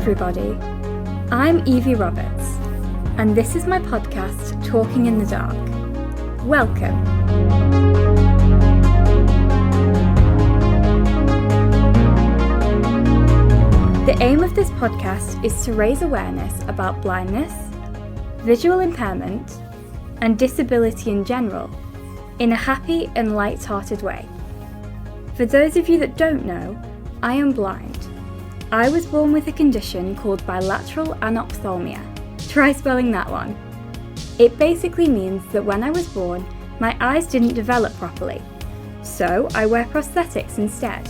everybody. I'm Evie Roberts, and this is my podcast, Talking in the Dark. Welcome. The aim of this podcast is to raise awareness about blindness, visual impairment, and disability in general, in a happy and light-hearted way. For those of you that don't know, I am blind. I was born with a condition called bilateral anophthalmia. Try spelling that one. It basically means that when I was born, my eyes didn't develop properly, so I wear prosthetics instead.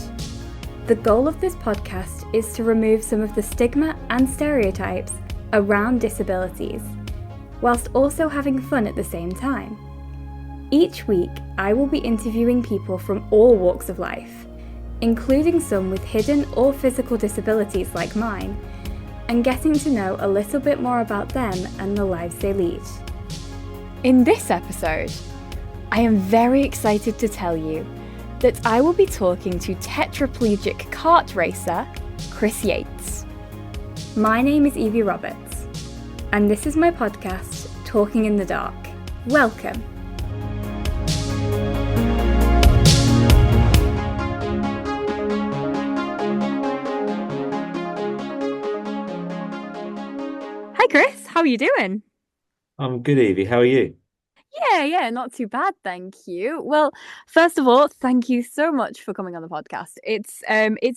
The goal of this podcast is to remove some of the stigma and stereotypes around disabilities, whilst also having fun at the same time. Each week, I will be interviewing people from all walks of life, including some with hidden or physical disabilities like mine, and getting to know a little bit more about them and the lives they lead. In this episode, I am very excited to tell you that I will be talking to tetraplegic kart racer, Chris Yeates. My name is Evie Roberts, and this is my podcast, Talking in the Dark. Welcome. Hi Chris, how are you doing? I'm good, Evie. How are you? Yeah, not too bad, thank you. Well, first of all, thank you so much for coming on the podcast. It's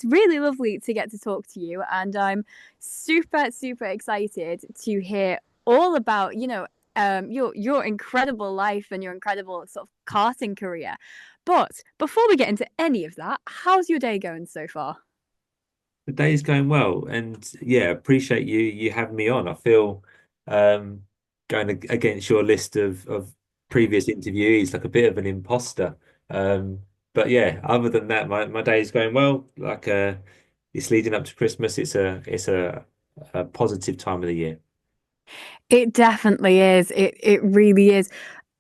really lovely to get to talk to you, and I'm super excited to hear all about, your incredible life and your incredible sort of karting career. But before we get into any of that, how's your day going so far? The day's going well, and yeah, appreciate you having me on. I feel um, against your list of previous interviewees like a bit of an imposter. Um, but yeah, other than that, my day is going well. It's leading up to Christmas. It's a positive time of the year. It definitely is. It really is.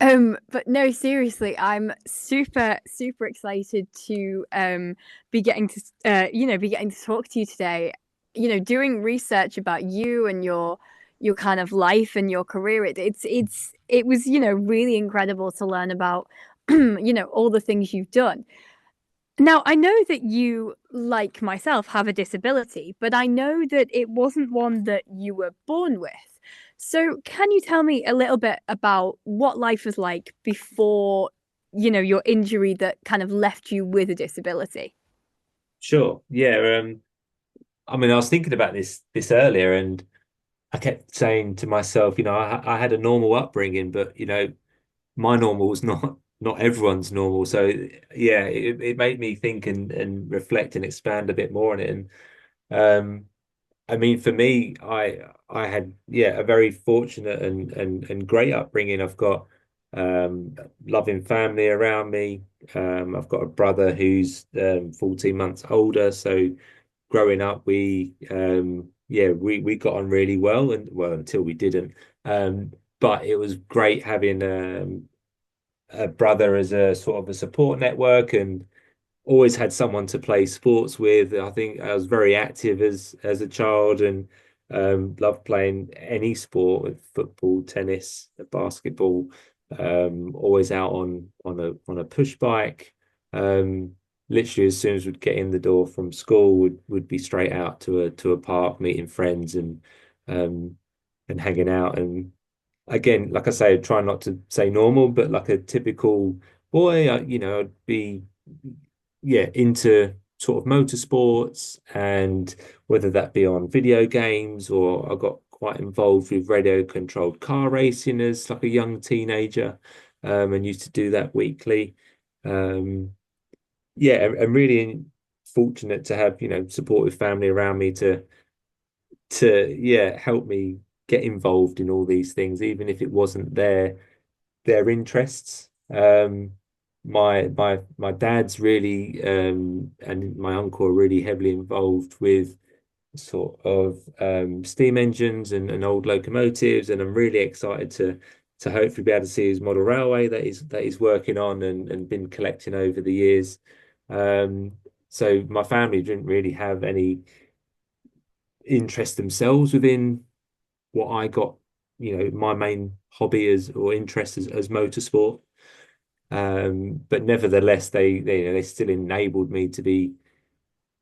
But no, seriously, I'm super excited to be getting to talk to you today. Doing research about you and your kind of life and your career. It was, really incredible to learn about all the things you've done. Now, I know that you, like myself, have a disability, but I know that it wasn't one that you were born with. So, can you tell me a little bit about what life was like before, your injury that kind of left you with a disability? Sure. Yeah. I mean, I was thinking about this earlier, and I kept saying to myself, I had a normal upbringing, but my normal was not everyone's normal. So yeah, it made me think and reflect and expand a bit more on it. And I mean, for me, I had a very fortunate and great upbringing. I've got loving family around me. I've got a brother who's 14 months older. So growing up, we got on really well, and well, until we didn't. But it was great having a brother as a sort of a support network, and always had someone to play sports with. I think I was very active as a child, and loved playing any sport, with football, tennis, basketball. Always out on a push bike. Literally as soon as we'd get in the door from school, would be straight out to a park, meeting friends um and hanging out. And again, like I say, try not to say normal, but like a typical boy, I'd be into sort of motorsports, and whether that be on video games, or I got quite involved with radio controlled car racing as like a young teenager, and used to do that weekly. Um, I'm really fortunate to have, supportive family around me to help me get involved in all these things, even if it wasn't their interests. My dad's really and my uncle are really heavily involved with sort of steam engines and old locomotives, and I'm really excited to hopefully be able to see his model railway that he's working on and been collecting over the years. So my family didn't really have interest themselves within what I got, my main hobby as or interest as motorsport. But nevertheless, they still enabled me to be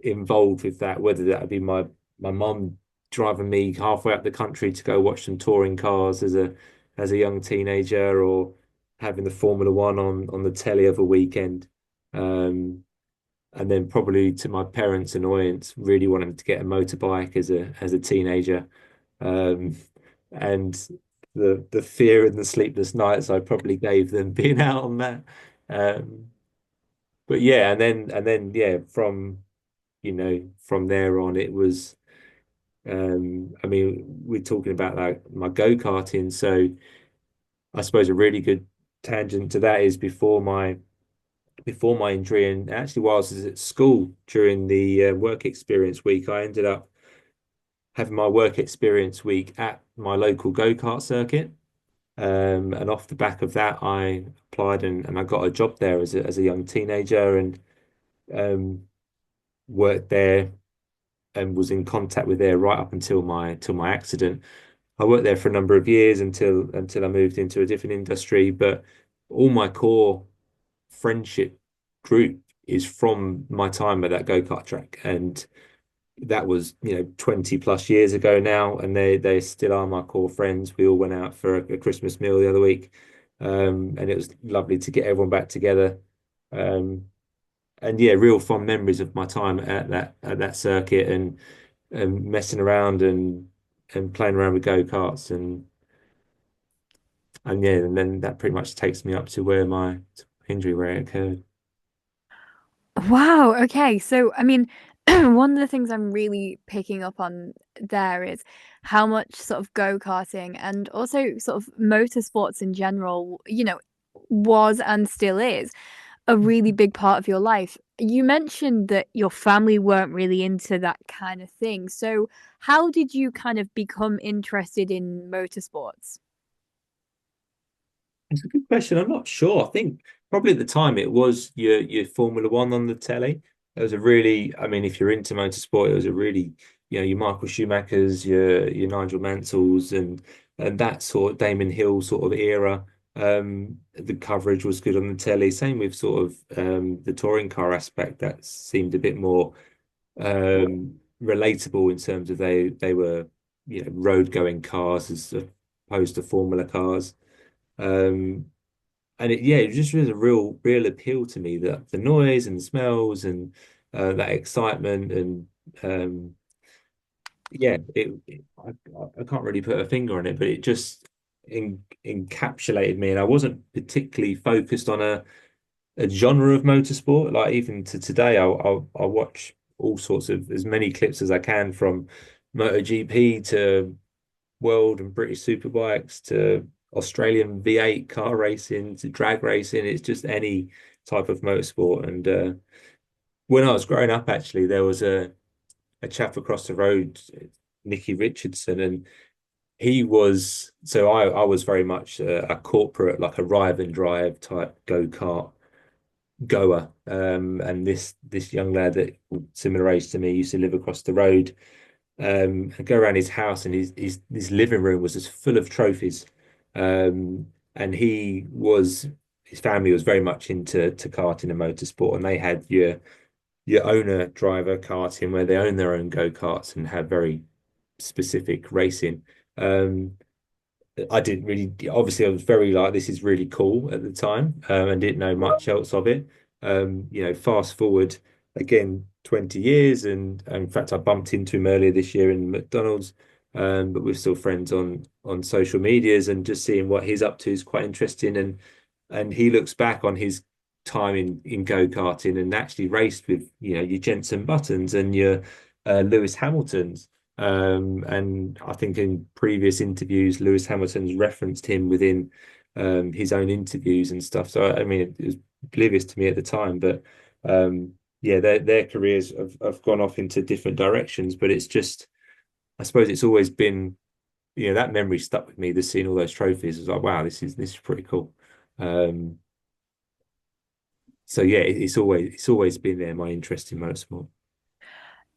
involved with that, whether that would be my mum driving me halfway up the country to go watch some touring cars as a young teenager, or having the Formula One on the telly of a weekend. And then probably to my parents' annoyance, really wanting to get a motorbike as a teenager. Um, and the fear and the sleepless nights I probably gave them being out on that. Um, but yeah, and then yeah, from there on, it was, I mean, we're talking about like my go-karting. So I suppose a really good tangent to that is before my injury, and actually whilst I was at school during the work experience week, I ended up having my work experience week at my local go-kart circuit. And off the back of that, I applied and I got a job there as a young teenager, and um, worked there and was in contact with there right up until my accident. I worked there for a number of years until I moved into a different industry, but all my core friendship group is from my time at that go-kart track. And that was, 20 plus years ago now, and they still are my core friends. We all went out for a Christmas meal the other week. And it was lovely to get everyone back together. And yeah, real fond memories of my time at that circuit, and messing around and playing around with go-karts, and yeah, and then that pretty much takes me up to where my injury where it occurred. Wow. Okay. So, I mean, one of the things I'm really picking up on there is how much sort of go-karting and also sort of motorsports in general, was and still is a really big part of your life. You mentioned that your family weren't really into that kind of thing. So, how did you kind of become interested in motorsports? It's a good question. I'm not sure. I think probably at the time it was your Formula One on the telly. It was a really, I mean, if you're into motorsport, it was a really, your Michael Schumachers, your Nigel Mansells, and that sort of Damon Hill sort of era. The coverage was good on the telly. Same with sort of the touring car aspect. That seemed a bit more relatable in terms of they were, road going cars as opposed to Formula cars. Um, and it just was a real appeal to me, that the noise and the smells and that excitement, and yeah, I can't really put a finger on it, but it just encapsulated me, and I wasn't particularly focused on a genre of motorsport. Like even to today, I'll watch all sorts of as many clips as I can, from MotoGP to world and British superbikes to Australian V8 car racing to drag racing. It's just any type of motorsport. And when I was growing up, actually, there was a chap across the road, Nicky Richardson, and he was so I was very much a corporate, like a ride and drive type go-kart goer. And this young lad that similar age to me used to live across the road, and go around his house, and his living room was just full of trophies. And his family was very much into karting and motorsport, and they had your owner driver karting where they own their own go-karts and have very specific racing. I didn't really, obviously, I was very like, this is really cool at the time, and didn't know much else of it. Fast forward again 20 years, and in fact, I bumped into him earlier this year in McDonald's, but we're still friends on social medias, and just seeing what he's up to is quite interesting. And he looks back on his time in go-karting, and actually raced with, your Jenson Buttons and your Lewis Hamiltons. And I think in previous interviews, Lewis Hamilton's referenced him within his own interviews and stuff. So I mean, it was oblivious to me at the time, but yeah, their careers have gone off into different directions. But it's just, I suppose it's always been, that memory stuck with me. Just seeing all those trophies, I was like, wow, this is pretty cool. Um, so yeah, it's always been there, my interest in motorsport.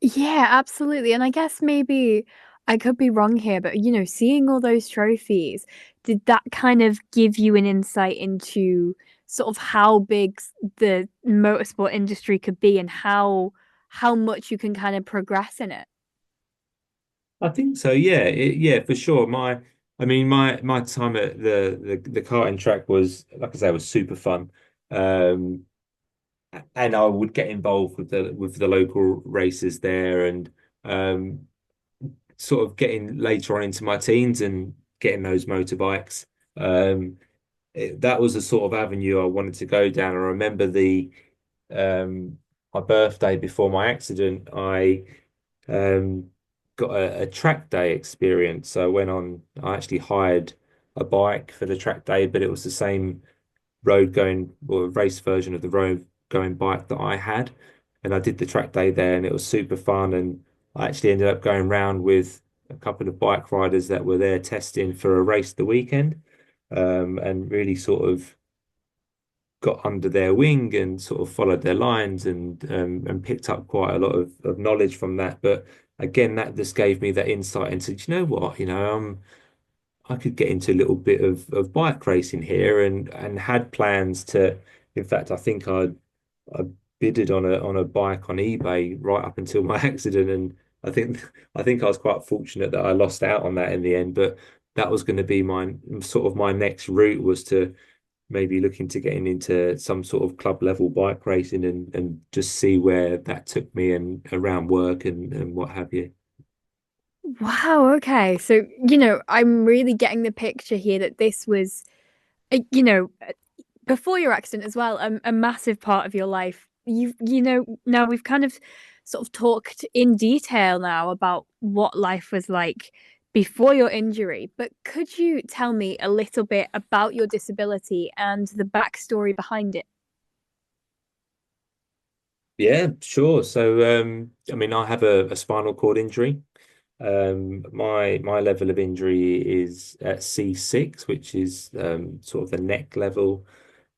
Yeah, absolutely. And I guess maybe I could be wrong here, but seeing all those trophies, did that kind of give you an insight into sort of how big the motorsport industry could be and how much you can kind of progress in it? I think so. Yeah, yeah, for sure. I mean, my time at the karting track was, like I say, was super fun. Um, and I would get involved with the local races there, and um, sort of getting later on into my teens and getting those motorbikes. Um, that was the sort of avenue I wanted to go down. I remember the my birthday before my accident, I um, got a track day experience. So I went on, I actually hired a bike for the track day, but it was the same road going or race version of the road going bike that I had. And I did the track day there and it was super fun. And I actually ended up going round with a couple of bike riders that were there testing for a race the weekend. And really sort of got under their wing and sort of followed their lines and picked up quite a lot of knowledge from that. But again, that just gave me that insight into, do you know what, I could get into a little bit of bike racing here and had plans to. In fact, I think I bidded on a bike on eBay right up until my accident, and I think I was quite fortunate that I lost out on that in the end. But that was going to be my next route was to maybe looking to getting into some sort of club level bike racing and just see where that took me and around work and what have you. Wow, okay. So, I'm really getting the picture here that this was, before your accident as well, a massive part of your life. Now we've kind of sort of talked in detail now about what life was like before your injury, but could you tell me a little bit about your disability and the backstory behind it? Yeah, sure. So, I mean, I have a spinal cord injury. My level of injury is at C6, which is sort of the neck level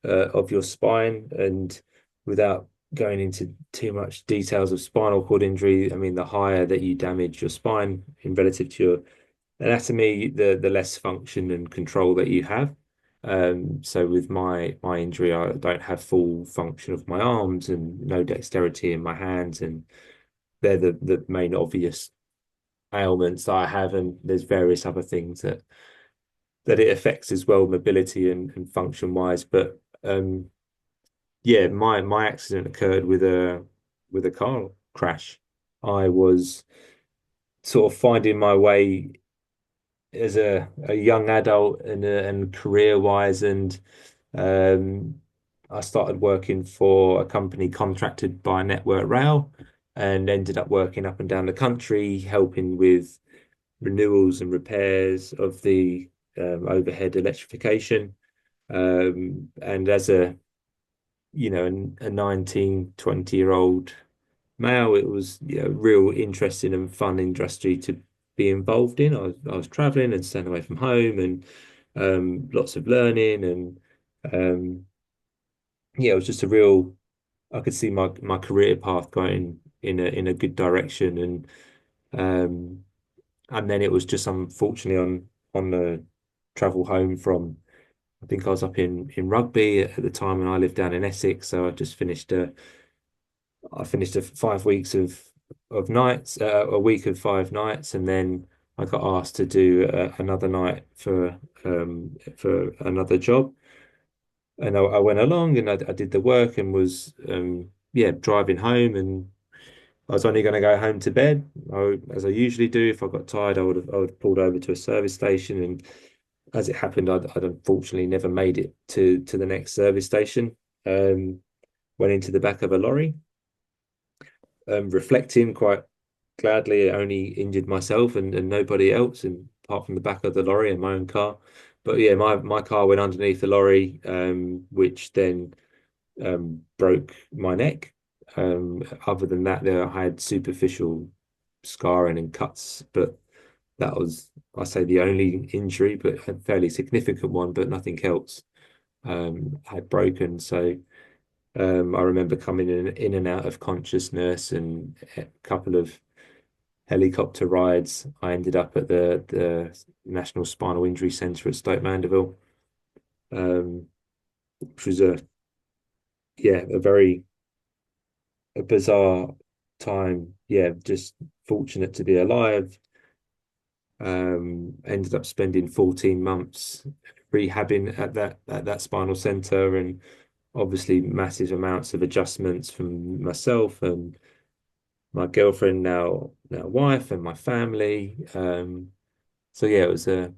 of your spine. And without going into too much details of spinal cord injury, I mean, the higher that you damage your spine in relative to your anatomy, the less function and control that you have. So with my injury, I don't have full function of my arms and no dexterity in my hands, and they're the main obvious ailments that I have. And there's various other things that it affects as well, mobility and function wise. But yeah, my accident occurred with a car crash. I was sort of finding my way as a young adult and career wise, and um, I started working for a company contracted by Network Rail and ended up working up and down the country helping with renewals and repairs of the overhead electrification. And as a 19, 20-year old male, it was real interesting and fun industry to be involved in. I was traveling and staying away from home and lots of learning and um, yeah, it was just a real. I could see my career path going in a good direction um, and then it was just unfortunately on the travel home from. I think I was up in Rugby at the time, and I lived down in Essex. So I finished 5 weeks of nights, a week of 5 nights, and then I got asked to do another night for another job. And I went along and I did the work and was yeah, driving home, and I was only going to go home to bed. As I usually do. If I got tired, I would have pulled over to a service station, and as it happened, I'd unfortunately never made it to the next service station. Went into the back of a lorry. Reflecting quite gladly, I only injured myself and nobody else, and apart from the back of the lorry and my own car. But yeah, my car went underneath the lorry, which then broke my neck. Other than that, there I had superficial scarring and cuts, but that was, I say, the only injury, but a fairly significant one, but nothing else had broken. So I remember coming in and out of consciousness, and a couple of helicopter rides. I ended up at the National Spinal Injury Centre at Stoke Mandeville, which was a very a bizarre time. Yeah, just fortunate to be alive. Ended up spending 14 months rehabbing at that spinal center, and obviously massive amounts of adjustments from myself and my girlfriend, now wife, and my family. So yeah, it was a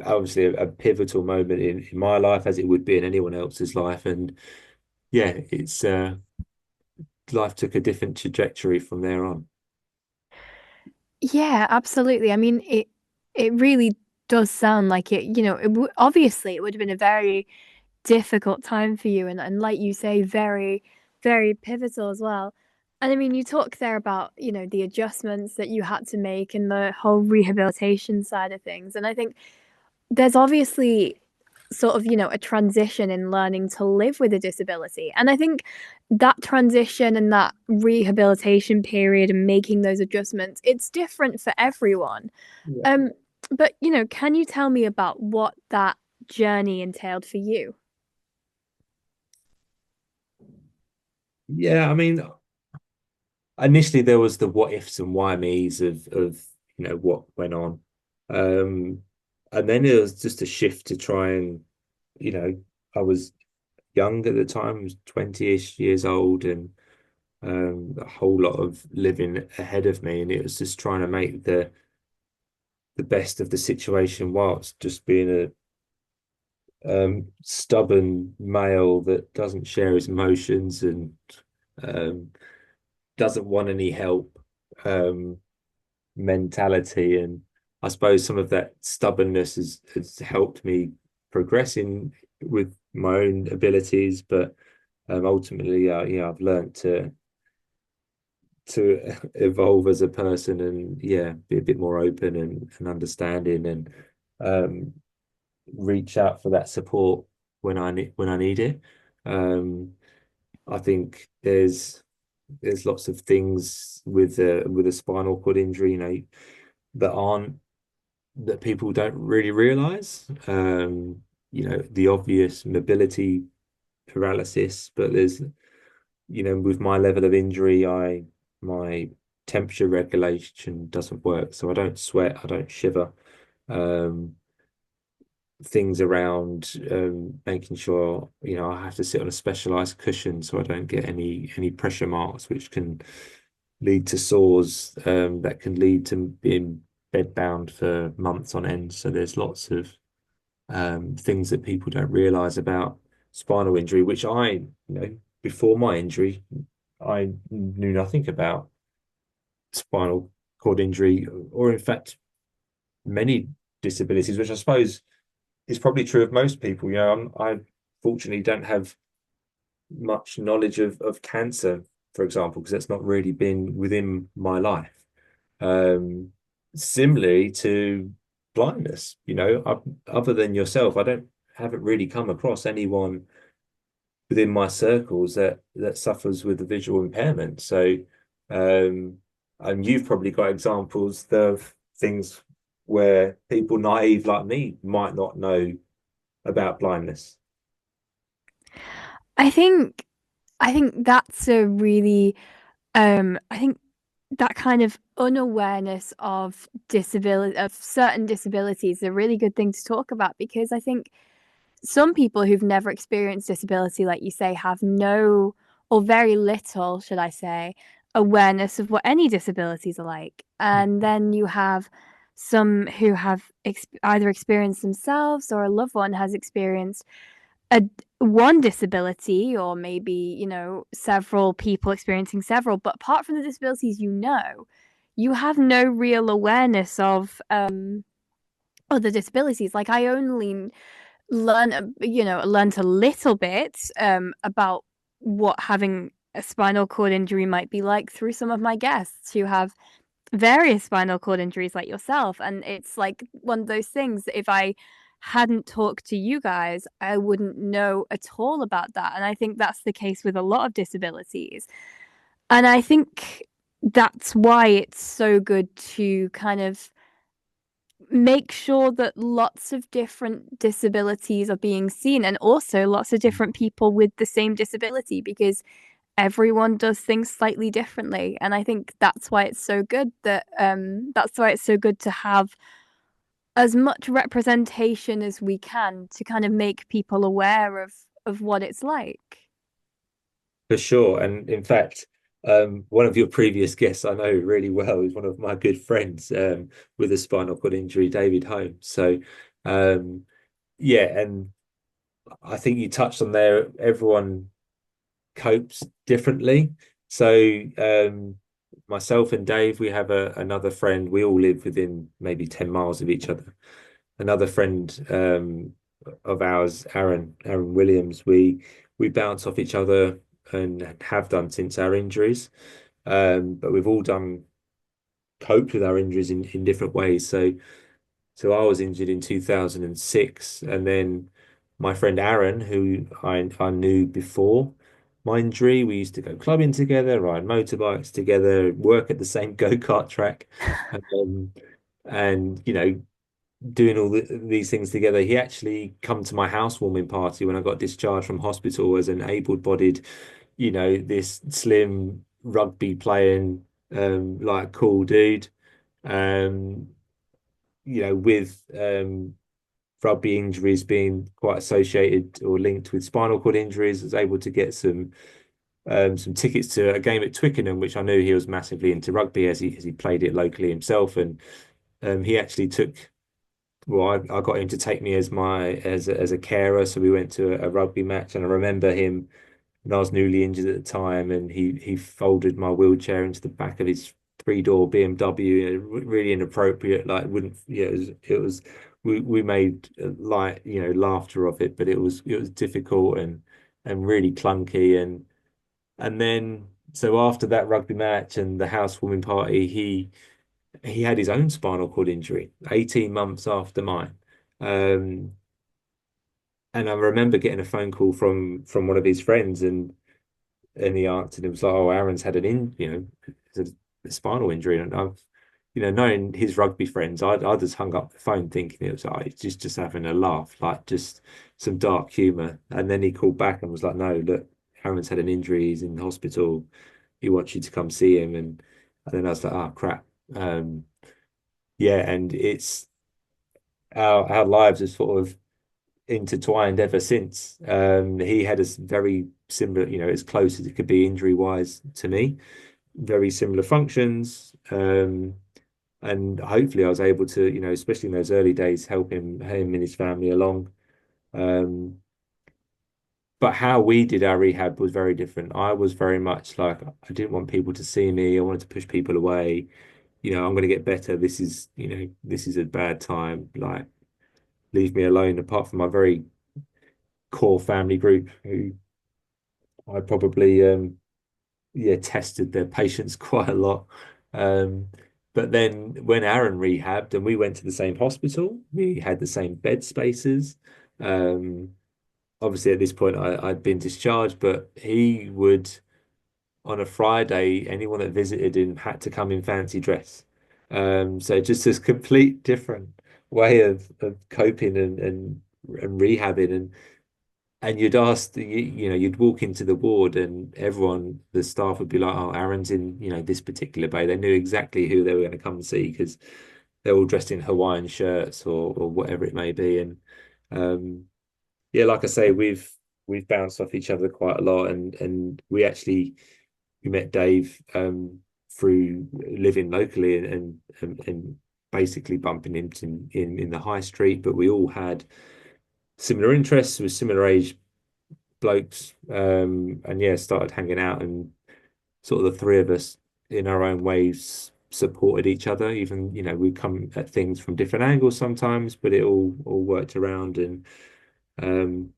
obviously a pivotal moment in my life, as it would be in anyone else's life. And yeah, it's life took a different trajectory from there on. Yeah, absolutely. I mean, it really does sound like it, obviously it would have been a very difficult time for you, and like you say, very, very pivotal as well. And I mean, you talk there about, the adjustments that you had to make and the whole rehabilitation side of things. And I think there's obviously sort of, a transition in learning to live with a disability. And I think that transition and that rehabilitation period and making those adjustments, it's different for everyone. Yeah. Um, but, can you tell me about what that journey entailed for you? Yeah, I mean, initially there was the what ifs and why me's of what went on. Um, and then it was just a shift to try and, you know, I was young at the time, I was 20-ish years old, and a whole lot of living ahead of me, and it was just trying to make the best of the situation whilst just being a stubborn male that doesn't share his emotions and um, doesn't want any help mentality. And I suppose some of that stubbornness has helped me progress in with my own abilities, but ultimately, yeah, I've learned to evolve as a person, and yeah, be a bit more open and understanding, and um, reach out for that support when I need it. Um, I think there's lots of things with a spinal cord injury, that aren't that people don't really realize. The obvious mobility paralysis, but there's, with my level of injury, my temperature regulation doesn't work, so I don't sweat, I don't shiver. Um, Things around making sure, I have to sit on a specialized cushion so I don't get any pressure marks, which can lead to sores, that can lead to being bedbound for months on end. So there's lots of things that people don't realize about spinal injury, which before my injury, I knew nothing about spinal cord injury, or in fact, many disabilities, which I suppose is probably true of most people. I fortunately don't have much knowledge of cancer, for example, because that's not really been within my life. Um, Similarly to blindness, other than yourself, I haven't really come across anyone within my circles that suffers with a visual impairment. So, and you've probably got examples of things where people naive like me might not know about blindness. I think I think that's a really I think that kind of unawareness of disability of certain disabilities is a really good thing to talk about, because I think some people who've never experienced disability, like you say, have no, or very little, should I say, awareness of what any disabilities are like. And then you have some who have either experienced themselves or a loved one has experienced a one disability, or maybe, several people experiencing several. But apart from the disabilities, you have no real awareness of other disabilities. Like, I only learned a little bit about what having a spinal cord injury might be like through some of my guests who have various spinal cord injuries like yourself. And it's like one of those things that if I hadn't talked to you guys, I wouldn't know at all about that. And I think that's the case with a lot of disabilities. And I think that's why it's so good to kind of make sure that lots of different disabilities are being seen, and also lots of different people with the same disability, because everyone does things slightly differently. And I think that's why it's so good to have as much representation as we can to kind of make people aware of what it's like. For sure. And in fact, one of your previous guests I know really well is one of my good friends with a spinal cord injury, David Holmes. So, um, yeah, and I think you touched on there, everyone copes differently. So, myself and Dave, we have another friend. We all live within maybe 10 miles of each other. Another friend of ours, Aaron Williams, we bounce off each other and have done since our injuries. But we've all done coped with our injuries in different ways. So I was injured in 2006, and then my friend Aaron, who I knew before my injury, we used to go clubbing together, ride motorbikes together, work at the same go-kart track, um, and doing all these things together. He actually come to my housewarming party when I got discharged from hospital as an able-bodied, this slim rugby playing, like cool dude. Um, with rugby injuries being quite associated or linked with spinal cord injuries, I was able to get some tickets to a game at Twickenham, which I knew he was massively into rugby as he played it locally himself, and he actually took. Well, I got him to take me as a carer, so we went to a rugby match, and I remember him when I was newly injured at the time, and he folded my wheelchair into the back of his three-door BMW, really inappropriate. Like, wouldn't yeah, it was we made light, laughter of it, but it was difficult and really clunky, and then so after that rugby match and the housewarming party, he had his own spinal cord injury 18 months after mine. Um, and I remember getting a phone call from one of his friends, and he answered. It was like, "Oh, Aaron's had a spinal injury," and I've, knowing his rugby friends, I just hung up the phone thinking it was like just having a laugh, like just some dark humor. And then he called back and was like, "No, look, Aaron's had an injury. He's in the hospital. He wants you to come see him." And then I was like, "Oh, crap." Um, yeah, and it's our lives are sort of intertwined ever since. He had a very similar, as close as it could be injury wise to me, very similar functions. And hopefully I was able to, especially in those early days, help him and his family along. Um, but how we did our rehab was very different. I was very much like, I didn't want people to see me. I wanted to push people away. I'm going to get better. This is a bad time. Like, leave me alone. Apart from my very core family group, who I probably tested their patience quite a lot. Um, but then when Aaron rehabbed and we went to the same hospital, we had the same bed spaces. Um, Obviously at this point I'd been discharged, but he would, on a Friday, anyone that visited him had to come in fancy dress. So just this complete different way of coping and rehabbing, and you'd ask, you'd walk into the ward and everyone, the staff would be like, "Oh, Aaron's in, this particular bay." They knew exactly who they were going to come and see because they're all dressed in Hawaiian shirts or whatever it may be. And yeah, like I say, we've bounced off each other quite a lot, and we met Dave through living locally and basically bumping into him in the high street, but we all had similar interests with similar age blokes, and yeah, started hanging out, and sort of the three of us in our own ways supported each other. Even, we come at things from different angles sometimes, but it all worked around. And um,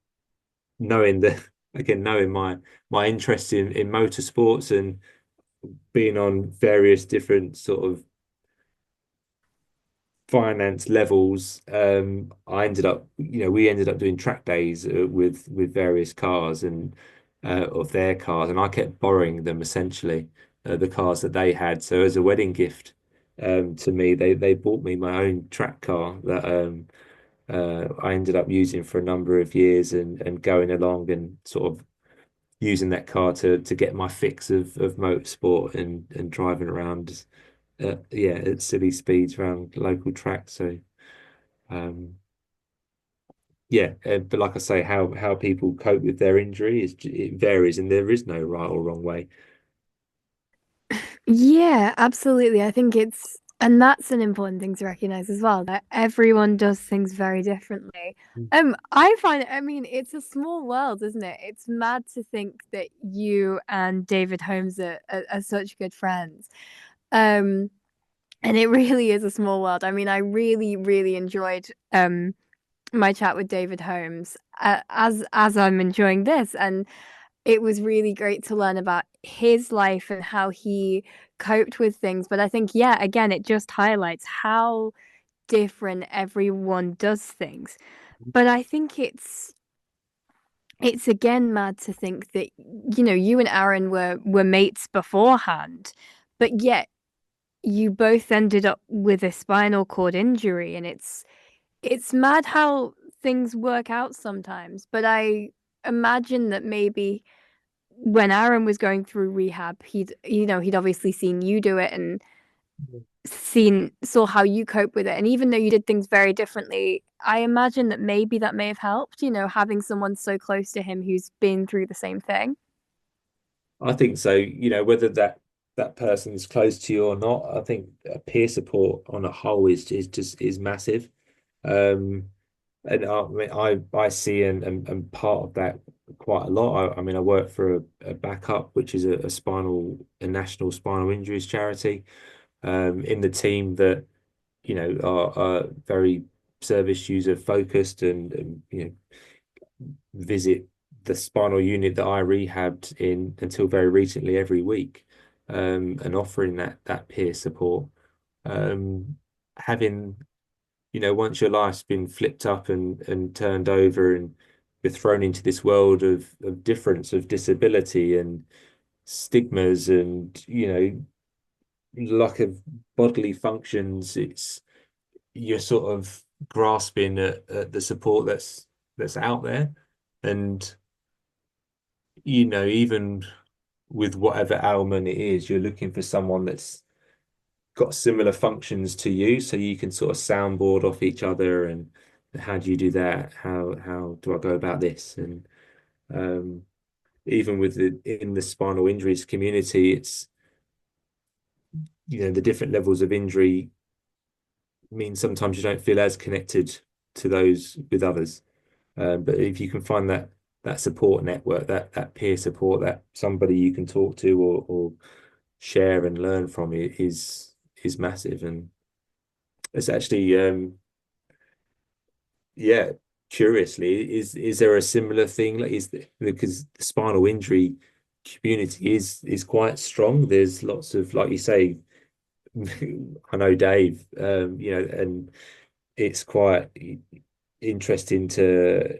knowing that, again, knowing my interest in motorsports and being on various different sort of finance levels, I ended up, we ended up doing track days with various cars and of their cars, and I kept borrowing them essentially, the cars that they had. So as a wedding gift, to me, they bought me my own track car that I ended up using for a number of years and going along and sort of using that car to get my fix of motorsport and driving around yeah, at silly speeds around local tracks. So um yeah, but like I say, how people cope with their injury it varies, and there is no right or wrong way. Yeah, absolutely. I think and that's an important thing to recognize as well, that everyone does things very differently. I find, I mean, it's a small world, isn't it? It's mad to think that you and David Holmes are such good friends. Um, and it really is a small world. I mean, I really, really enjoyed my chat with David Holmes, as I'm enjoying this, and it was really great to learn about his life and how he coped with things. But I think, yeah, again, it just highlights how different everyone does things. But I think it's again mad to think that, you and Aaron were mates beforehand, but yet you both ended up with a spinal cord injury, and it's mad how things work out sometimes. But I imagine that maybe when Aaron was going through rehab, he'd obviously seen you do it and saw how you cope with it. And even though you did things very differently, I imagine that maybe that may have helped, having someone so close to him who's been through the same thing. I think so, whether that person's close to you or not, I think peer support on a whole is massive. Um, and I mean, I see and part of that quite a lot. I mean, I work for a backup, which is a national spinal injuries charity, in the team that are very service user focused and visit the spinal unit that I rehabbed in until very recently every week, and offering that peer support. Having, once your life's been flipped up and turned over and you're thrown into this world of difference, of disability and stigmas and, lack of bodily functions, you're sort of grasping at the support that's out there. And, even with whatever ailment it is, you're looking for someone that's got similar functions to you, so you can sort of soundboard off each other and how do you do that? How do I go about this? And um, even in the spinal injuries community, it's the different levels of injury mean sometimes you don't feel as connected to those with others. But if you can find that support network, that peer support, that somebody you can talk to or share and learn from, it is massive. And it's actually yeah, curiously, is there a similar thing? Like, because the spinal injury community is quite strong. There's lots of, like you say, I know Dave, and it's quite interesting to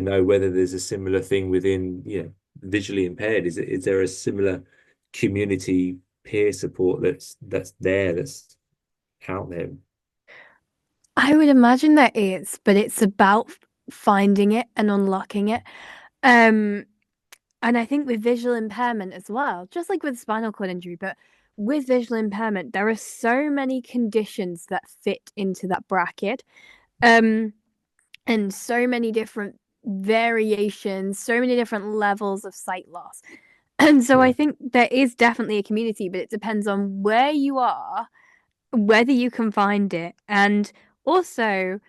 know whether there's a similar thing within, visually impaired. Is there a similar community peer support that's out there? I would imagine there is, but it's about finding it and unlocking it. Um, and I think with visual impairment as well, just like with spinal cord injury, but with visual impairment, there are so many conditions that fit into that bracket. Um, and so many different variations, so many different levels of sight loss. And so I Yeah. think there is definitely a community, but it depends on where you are, whether you can find it, and also,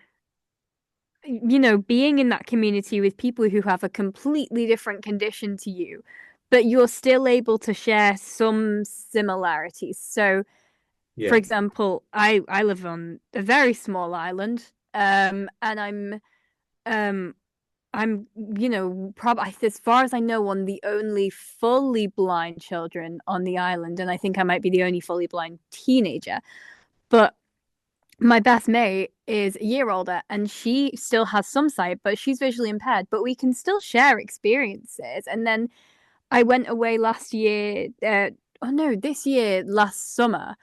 being in that community with people who have a completely different condition to you, but you're still able to share some similarities. So, for Yeah. example, I live on a very small island, and um probably, as far as I know, one of the only fully blind children on the island, and I think I might be the only fully blind teenager. But my best mate is a year older and she still has some sight, but she's visually impaired, but we can still share experiences. And then I went away last year, oh no, this year, last summer,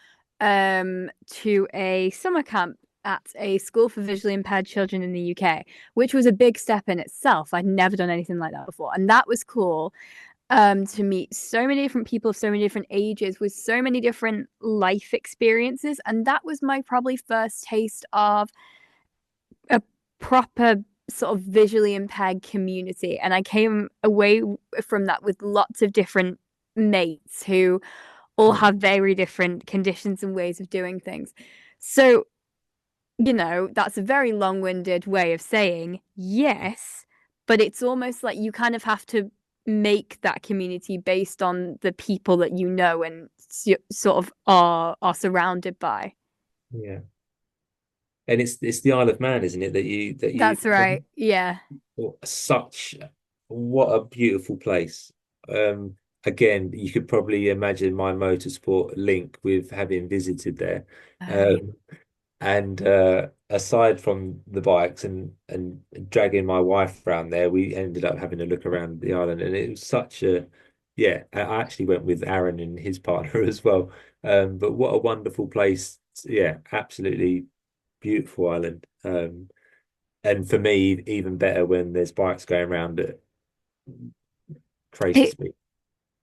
to a summer camp at a school for visually impaired children in the UK, which was a big step in itself. I'd never done anything like that before. And that was cool, to meet so many different people of so many different ages with so many different life experiences. And that was my probably first taste of a proper sort of visually impaired community. And I came away from that with lots of different mates who all Yeah. have very different conditions and ways of doing things. So, that's a very long winded way of saying yes, but it's almost like you kind of have to make that community based on the people that you know and sort of are surrounded by. Yeah. And it's the Isle of Man, isn't it? That you That's right. Yeah. such what a beautiful place. Um, Again, you could probably imagine my motorsport link with having visited there. Yeah. Um, and aside from the bikes and dragging my wife around there, we ended up having a look around the island, and it was such a yeah. I actually went with Aaron and his partner as well. But what a wonderful place! Yeah, absolutely beautiful island. And for me, even better when there's bikes going around at crazy It, speed.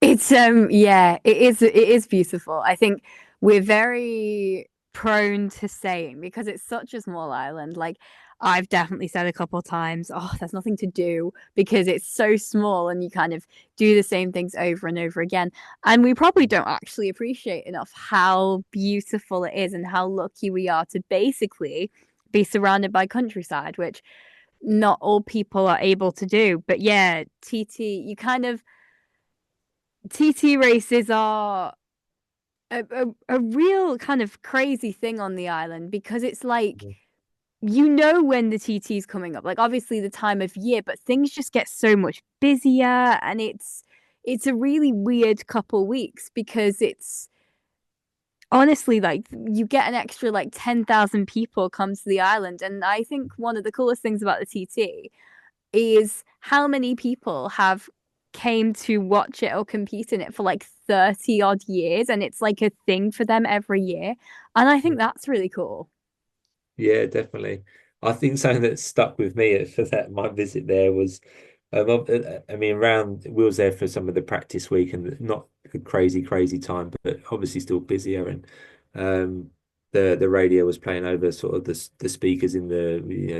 It's yeah, it is beautiful. I think we're very prone to saying because it's such a small island. Like I've definitely said a couple of times, oh, there's nothing to do because it's so small and you kind of do the same things over and over again. And we probably don't actually appreciate enough how beautiful it is and how lucky we are to basically be surrounded by countryside, which not all people are able to do. But yeah, TT, you kind of TT races are a real kind of crazy thing on the island because it's like when the TT is coming up, like obviously the time of year, but things just get so much busier and it's a really weird couple weeks because it's honestly like you get an extra like 10,000 people come to the island. And I think one of the coolest things about the TT is how many people have came to watch it or compete in it for like 30 odd years and it's like a thing for them every year. And I think that's really cool. Yeah, definitely. I think something that stuck with me for that my visit there was, I mean, around we was there for some of the practice week and not a crazy time, but obviously still busier. And um, the radio was playing over sort of the speakers in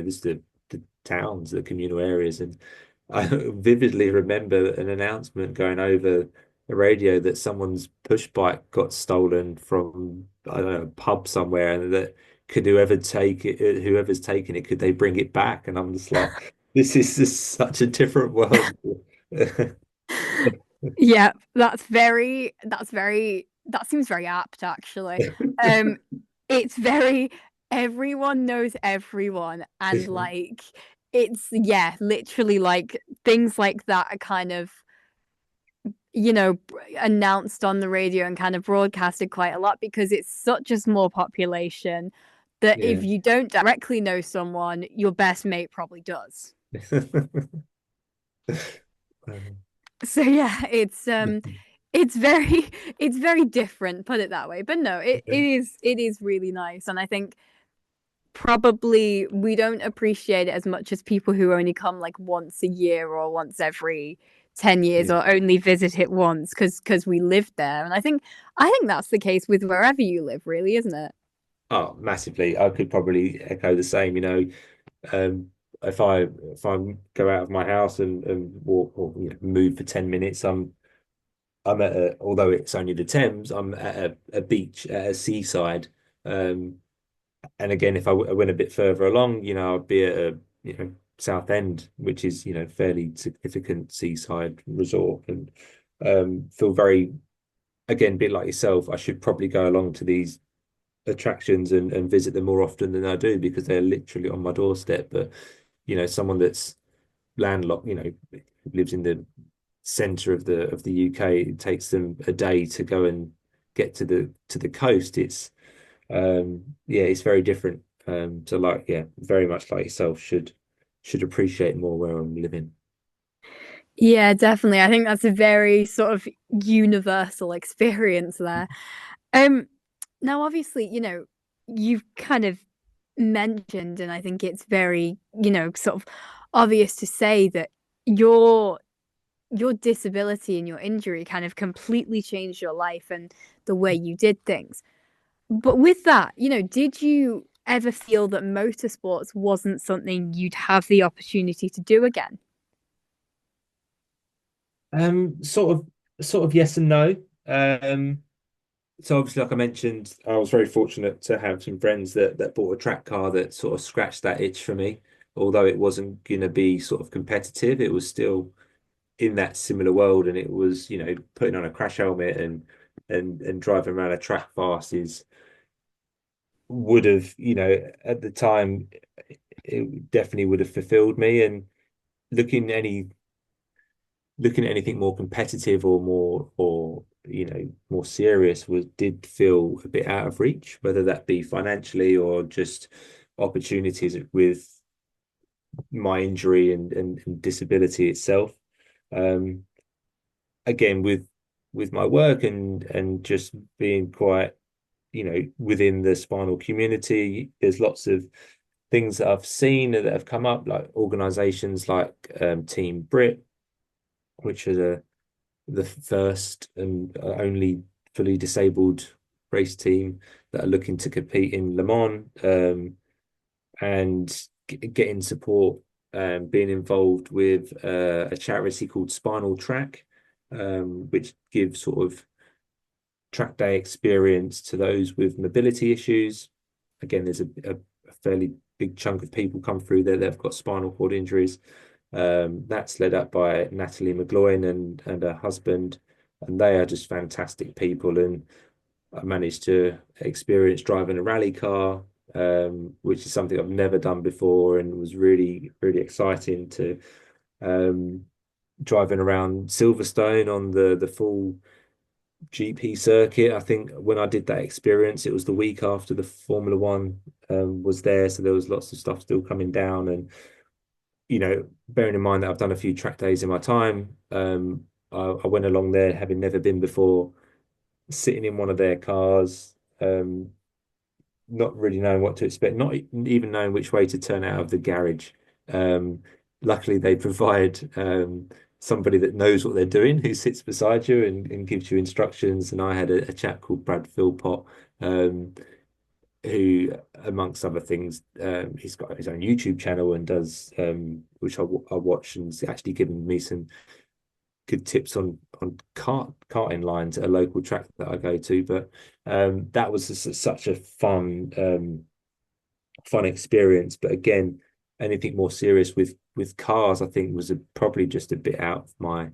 just the towns, the communal areas, and I vividly remember an announcement going over the radio that someone's push bike got stolen from I don't know a pub somewhere, and that could whoever take it, whoever's taking it, could they bring it back? And I'm just like, this is just such a different world. Yeah, that seems very apt actually. Um it's very everyone knows everyone and like it's yeah, literally like things like that are kind of announced on the radio and kind of broadcasted quite a lot because it's such a small population that if Yeah. you don't directly know someone, your best mate probably does. So yeah, it's very it's very different, put it that way. But no, it is really nice. And I think probably we don't appreciate it as much as people who only come like once a year or once every 10 years Yeah. or only visit it once because we lived there. And I think that's the case with wherever you live, really, isn't it? Oh, massively. I could probably echo the same, um, if I go out of my house and walk or move for 10 minutes, I'm at although it's only the Thames, I'm at a beach at a seaside. Um, and again, if I went a bit further along, I'd be at a South End, which is fairly significant seaside resort, and feel very again, a bit like yourself. I should probably go along to these attractions and visit them more often than I do because they're literally on my doorstep. But someone that's landlocked, lives in the center of the UK, it takes them a day to go and get to the coast. Yeah, it's very different. So like, yeah, very much like yourself, should appreciate more where I'm living. Yeah, definitely. I think that's a very sort of universal experience there. Um, Now obviously, you've kind of mentioned, and I think it's very, sort of obvious to say that your your disability and your injury kind of completely changed your life and the way you did things. But with that, did you ever feel that motorsports wasn't something you'd have the opportunity to do again? Sort of yes and no. So obviously, like I mentioned, I was very fortunate to have some friends that bought a track car that sort of scratched that itch for me. Although it wasn't going to be sort of competitive, it was still in that similar world, and it was, putting on a crash helmet and driving around a track fast is would have, at the time, it definitely would have fulfilled me. And looking any looking at anything more competitive or more serious was did feel a bit out of reach, whether that be financially or just opportunities with my injury and disability itself. Um, Again, with my work and just being quite, within the spinal community, there's lots of things that I've seen that have come up, like organizations like Team Brit, which is the first and only fully disabled race team that are looking to compete in Le Mans, and getting support, being involved with a charity called Spinal Track, which gives sort of track day experience to those with mobility issues. Again, there's a fairly big chunk of people come through there that have got spinal cord injuries. That's led up by Natalie McGloin and her husband, and they are just fantastic people. And I managed to experience driving a rally car, which is something I've never done before, and was really, really exciting to um, driving around Silverstone on the full GP circuit. I think when I did that experience, it was the week after the Formula One was there, so there was lots of stuff still coming down. And bearing in mind that I've done a few track days in my time, I went along there having never been before, sitting in one of their cars, not really knowing what to expect, not even knowing which way to turn out of the garage. Um, Luckily, they provide somebody that knows what they're doing, who sits beside you and gives you instructions. And I had a chap called Brad Philpott, who, amongst other things, he's got his own YouTube channel and does, which I watch, and he's actually given me some good tips on karting lines at a local track that I go to. But that was such a fun experience. But again, anything more serious with cars, I think was probably just a bit out of my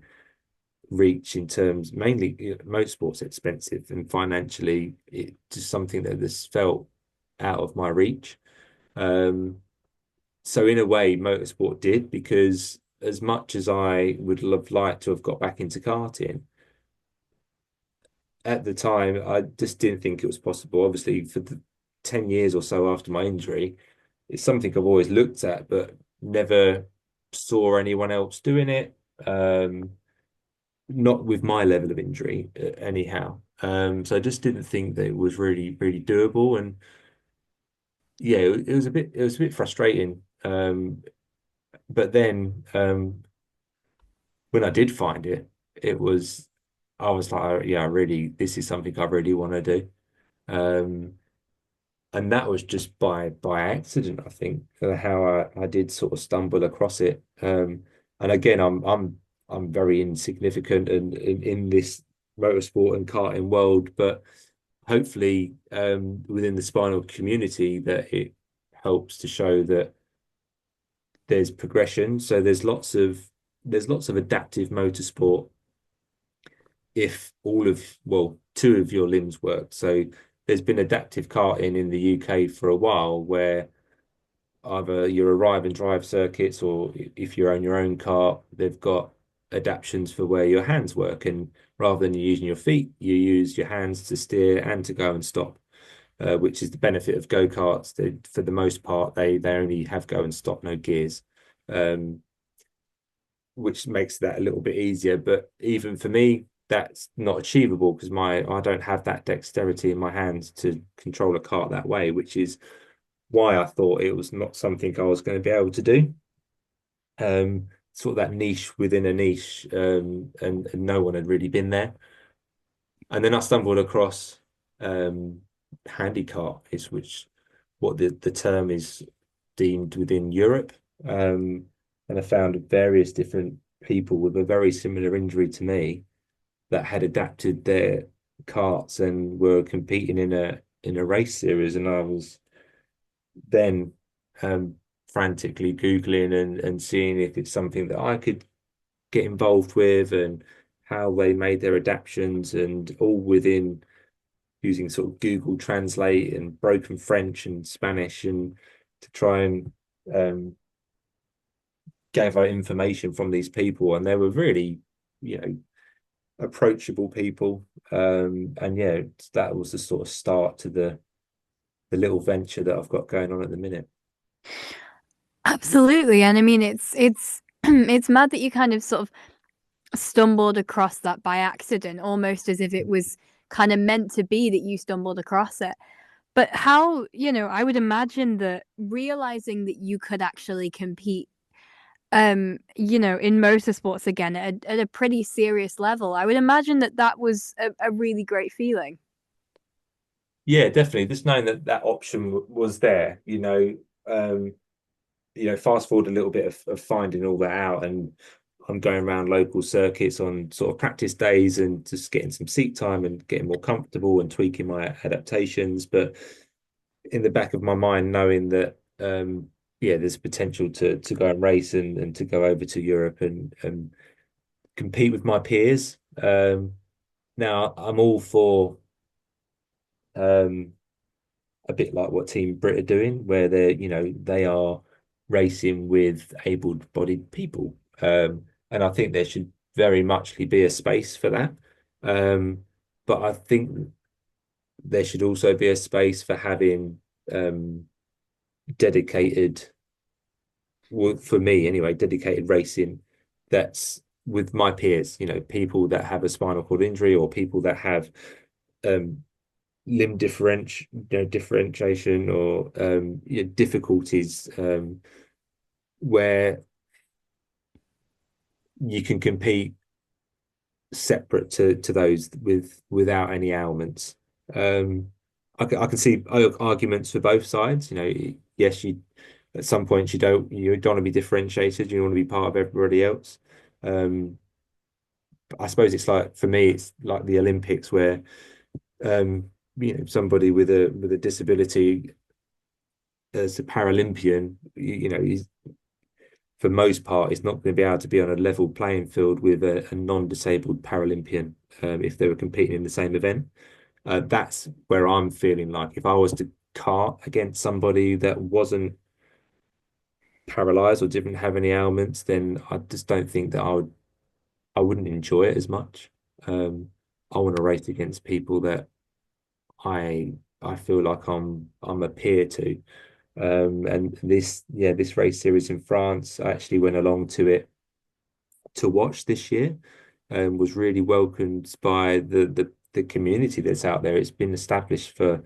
reach in terms, mainly, motorsport's expensive, and financially it's just something that just felt out of my reach. Um, so in a way, motorsport did, because as much as I would have liked to have got back into karting, at the time I just didn't think it was possible. Obviously, for the 10 years or so after my injury, it's something I've always looked at, but never saw anyone else doing it. Not with my level of injury, anyhow. So I just didn't think that it was really, really doable. And yeah, it was a bit frustrating. But then when I did find it, it was I was like, yeah, really, this is something I really want to do. Um, and that was just by accident, I think, how I did sort of stumble across it. And again, I'm very insignificant and in this motorsport and karting world, but hopefully, within the spinal community, that it helps to show that there's progression. So there's lots of adaptive motorsport if two of your limbs work. So there's been adaptive karting in the UK for a while, where either you arrive and drive circuits, or if you own your own car, they've got adaptations for where your hands work. And rather than you using your feet, you use your hands to steer and to go and stop. which is the benefit of go-karts. For the most part, they only have go and stop, no gears, which makes that a little bit easier. But even for me, that's not achievable because I don't have that dexterity in my hands to control a cart that way, which is why I thought it was not something I was going to be able to do. Sort of that niche within a niche, and no one had really been there. And then I stumbled across Handicart, is which what the term is deemed within Europe. And I found various different people with a very similar injury to me that had adapted their carts and were competing in a race series. And I was then frantically Googling and seeing if it's something that I could get involved with and how they made their adaptations, and all within using sort of Google Translate and broken French and Spanish, and to try and gather information from these people. And they were really, approachable people. And yeah, that was the sort of start to the little venture that I've got going on at the minute. Absolutely. And I mean, it's it's mad that you kind of sort of stumbled across that by accident, almost as if it was kind of meant to be that you stumbled across it. But how, I would imagine that realizing that you could actually compete, in motorsports again at a pretty serious level, I would imagine that that was a really great feeling. Yeah, definitely. Just knowing that option was there, fast forward a little bit of finding all that out, and I'm going around local circuits on sort of practice days and just getting some seat time and getting more comfortable and tweaking my adaptations. But in the back of my mind, knowing that there's potential to go and race and to go over to Europe and compete with my peers. Now I'm all for a bit like what Team Brit are doing, where they are racing with able-bodied people. And I think there should very much be a space for that. But I think there should also be a space for having dedicated, well, for me anyway, dedicated racing that's with my peers, people that have a spinal cord injury or people that have limb differentiation or difficulties, where you can compete separate to those without any ailments. I can see arguments for both sides. Yes, you at some point you don't want to be differentiated. You want to be part of everybody else. But I suppose it's like, for me, it's like the Olympics where somebody with a disability as a Paralympian, he's, for most part, is not going to be able to be on a level playing field with a non-disabled Paralympian if they were competing in the same event. That's where I'm feeling like if I was to kart against somebody that wasn't paralyzed or didn't have any ailments, then I just don't think that I wouldn't enjoy it as much. I want to race against people that I feel like I'm a peer to. And this race series in France, I actually went along to it to watch this year, and was really welcomed by the community that's out there. It's been established for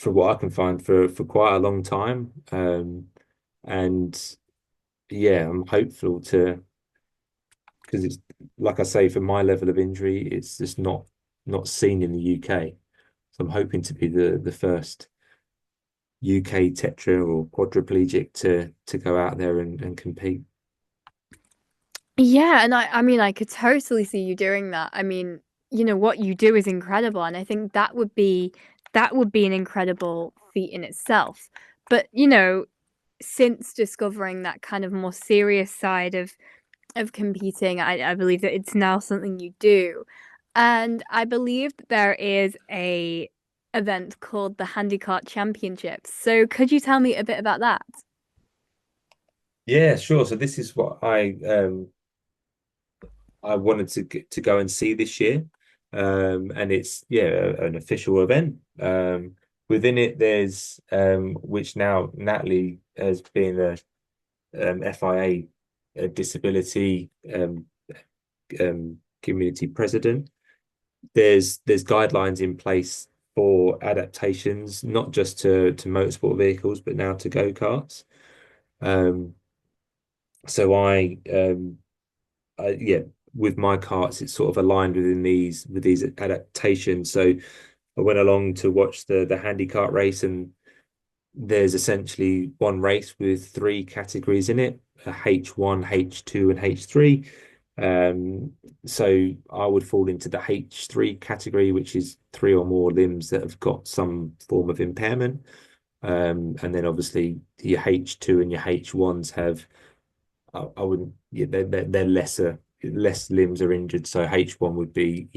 what I can find for quite a long time. And yeah, I'm hopeful because it's like I say, for my level of injury, it's just not seen in the UK. So I'm hoping to be the first UK tetra or quadriplegic to go out there and compete. Yeah, and I mean, I could totally see you doing that. I mean, what you do is incredible, and I think that would be an incredible feat in itself. But, since discovering that kind of more serious side of competing, I believe that it's now something you do. And I believe that there is a event called the Handicart Championships. So could you tell me a bit about that? Yeah, sure. So this is what I wanted to go and see this year. And it's an official event. within it, there's which now Natalie has been a FIA, a disability community president. There's guidelines in place for adaptations, not just to motorsport vehicles, but now to go-karts. So yeah, with my karts, it's sort of aligned within these adaptations. So I went along to watch the Handicart race, and there's essentially one race with three categories in it: a H1, H2, and H3. So I would fall into the H3 category, which is three or more limbs that have got some form of impairment. And then obviously your H2 and your H1s have, I wouldn't, yeah, they're less limbs are injured. So H1 would be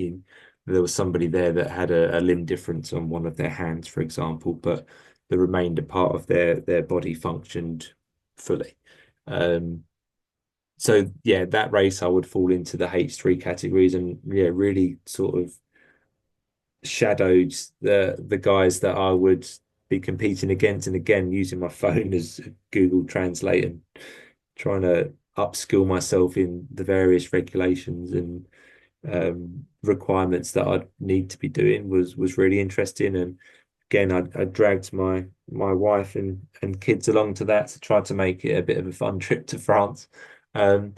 there was somebody there that had a limb difference on one of their hands, for example, but the remainder part of their body functioned fully. So yeah, that race I would fall into the H3 categories, and yeah, really sort of shadowed the guys that I would be competing against, and again using my phone as Google Translate and trying to upskill myself in the various regulations and requirements that I'd need to be doing was really interesting. And again, I dragged my wife and kids along to that to try to make it a bit of a fun trip to France. Um,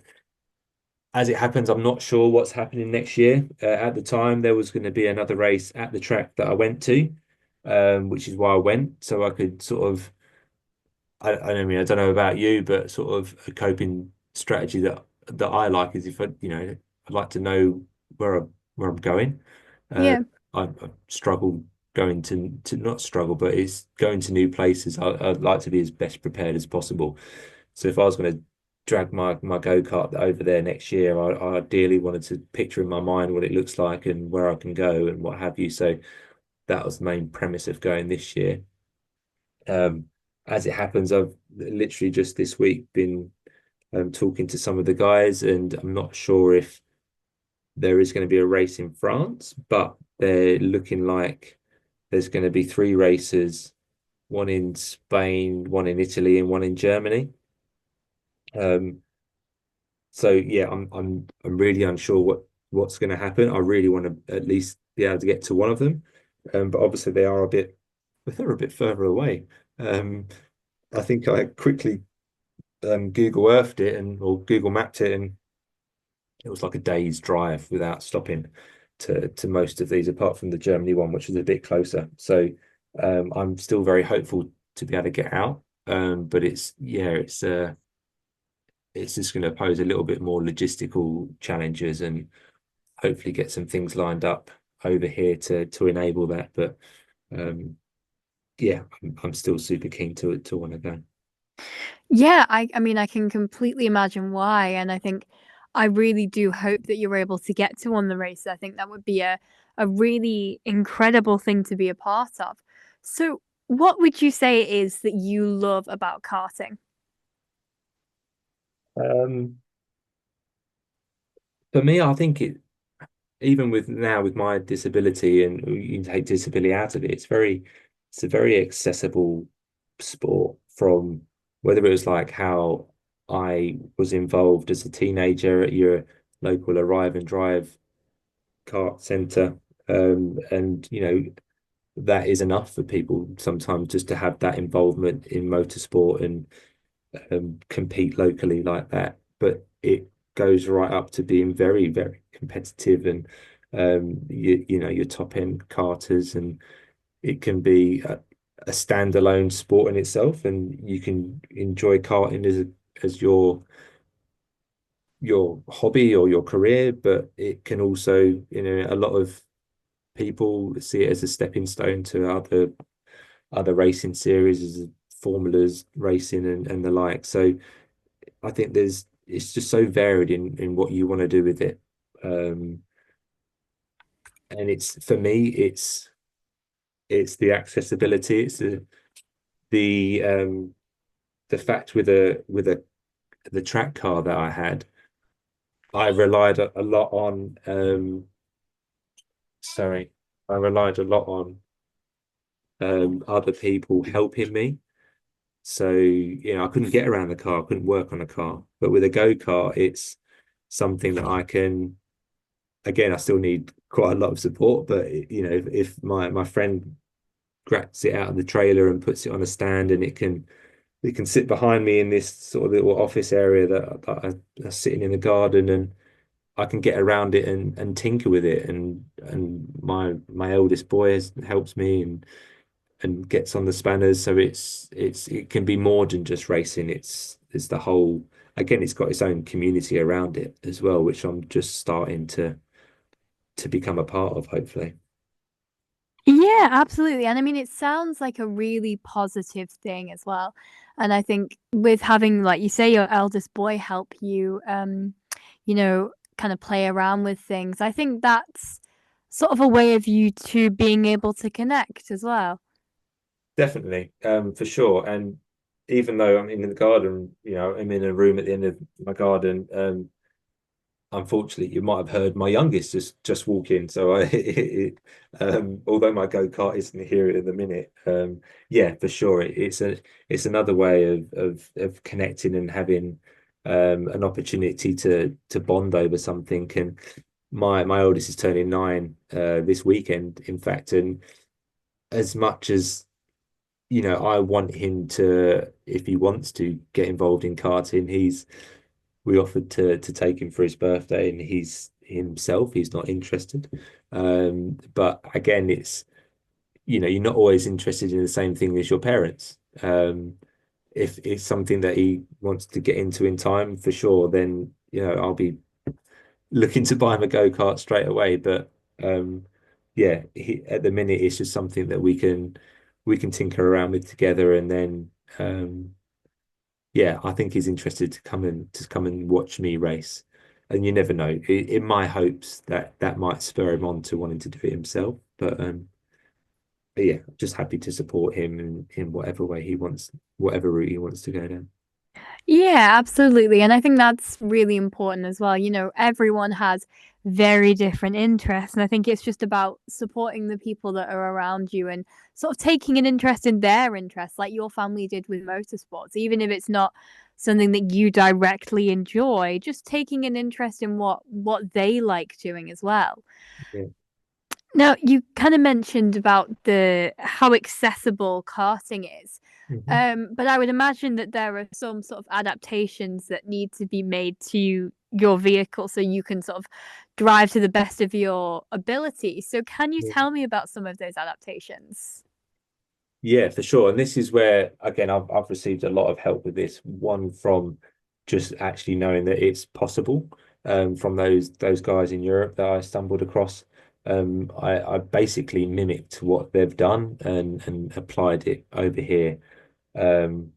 as it happens, I'm not sure what's happening next year. At the time, there was going to be another race at the track that I went to, which is why I went, so I could sort of. I mean, I don't know about you, but sort of a coping strategy that I like is if I'd like to know where I'm going. Uh, Yeah. I've struggled going to not struggle, but it's going to new places. I'd like to be as best prepared as possible. So if I was going to drag my go-kart over there next year, I ideally wanted to picture in my mind what it looks like and where I can go and what have you. So that was the main premise of going this year. As it happens, I've literally just this week been talking to some of the guys, and I'm not sure if there is going to be a race in France, but they're looking like there's going to be three races, one in Spain, one in Italy, and one in Germany. So yeah, I'm really unsure what's going to happen. I really want to at least be able to get to one of them, but obviously they're a bit further away. Um, I think I quickly Google Earthed it or Google Mapped it, and it was like a day's drive without stopping to most of these, apart from the Germany one, which is a bit closer. So I'm still very hopeful to be able to get out. But it's just going to pose a little bit more logistical challenges, and hopefully get some things lined up over here to enable that. But yeah, I'm still super keen to want to go. Yeah, I mean, I can completely imagine why, and I think I really do hope that you're able to get to one of the races. I think that would be a really incredible thing to be a part of. So, what would you say it is that you love about karting? Um, for me, I think even with now with my disability, and you take disability out of it, it's a very accessible sport. From whether it was like how I was involved as a teenager at your local arrive and drive kart center, and that is enough for people sometimes just to have that involvement in motorsport and compete locally like that. But it goes right up to being very, very competitive, and your top end karters, and it can be a standalone sport in itself, and you can enjoy karting as your hobby or your career, but it can also, a lot of people see it as a stepping stone to other racing series, as formulas racing and the like. So I think it's just so varied in what you want to do with it. And it's for me, it's the accessibility, it's the fact with the track car that I had, I relied a lot on sorry, I relied a lot on other people helping me. So, I couldn't get around the car, I couldn't work on a car. But with a go-kart, it's something that I can, again, I still need quite a lot of support, but if my friend grabs it out of the trailer and puts it on a stand, and it can sit behind me in this sort of little office area that I sitting in the garden, and I can get around it and tinker with it, and my eldest boy helps me and gets on the spanners. So it can be more than just racing. It's the whole, again, it's got its own community around it as well, which I'm just starting to become a part of, hopefully. Yeah, absolutely. And I mean, it sounds like a really positive thing as well. And I think with having, like you say, your eldest boy help you, you know, kind of play around with things, I think that's sort of a way of you two being able to connect as well. Definitely, for sure. And even though I'm in the garden, I'm in a room at the end of my garden. Unfortunately, you might have heard my youngest just walk in. So although my go-kart isn't here at the minute, yeah, for sure, it's another way of connecting and having an opportunity to bond over something. And my oldest is turning 9 this weekend, in fact, and as much as I want him to, if he wants to get involved in karting, we offered to take him for his birthday, and he's not interested. But again, it's you're not always interested in the same thing as your parents. If it's something that he wants to get into in time, for sure, then I'll be looking to buy him a go-kart straight away. But yeah, at the minute it's just something that we can tinker around with together, and then yeah, I think he's interested to come and watch me race. And you never know. In my hopes that might spur him on to wanting to do it himself. But yeah, just happy to support him in whatever way he wants, whatever route he wants to go down. Yeah, absolutely. And I think that's really important as well. Everyone has very different interests. And I think it's just about supporting the people that are around you and sort of taking an interest in their interests, like your family did with motorsports, even if it's not something that you directly enjoy, just taking an interest in what they like doing as well. Yeah. Now, you kind of mentioned about the how accessible karting is. Mhm. But I would imagine that there are some sort of adaptations that need to be made to your vehicle so you can sort of drive to the best of your ability. So can you Yeah. tell me about some of those adaptations? Yeah, for sure. And this is where, again, I've received a lot of help with this. One from just actually knowing that it's possible, from those guys in Europe that I stumbled across. I basically mimicked what they've done and applied it over here. Um,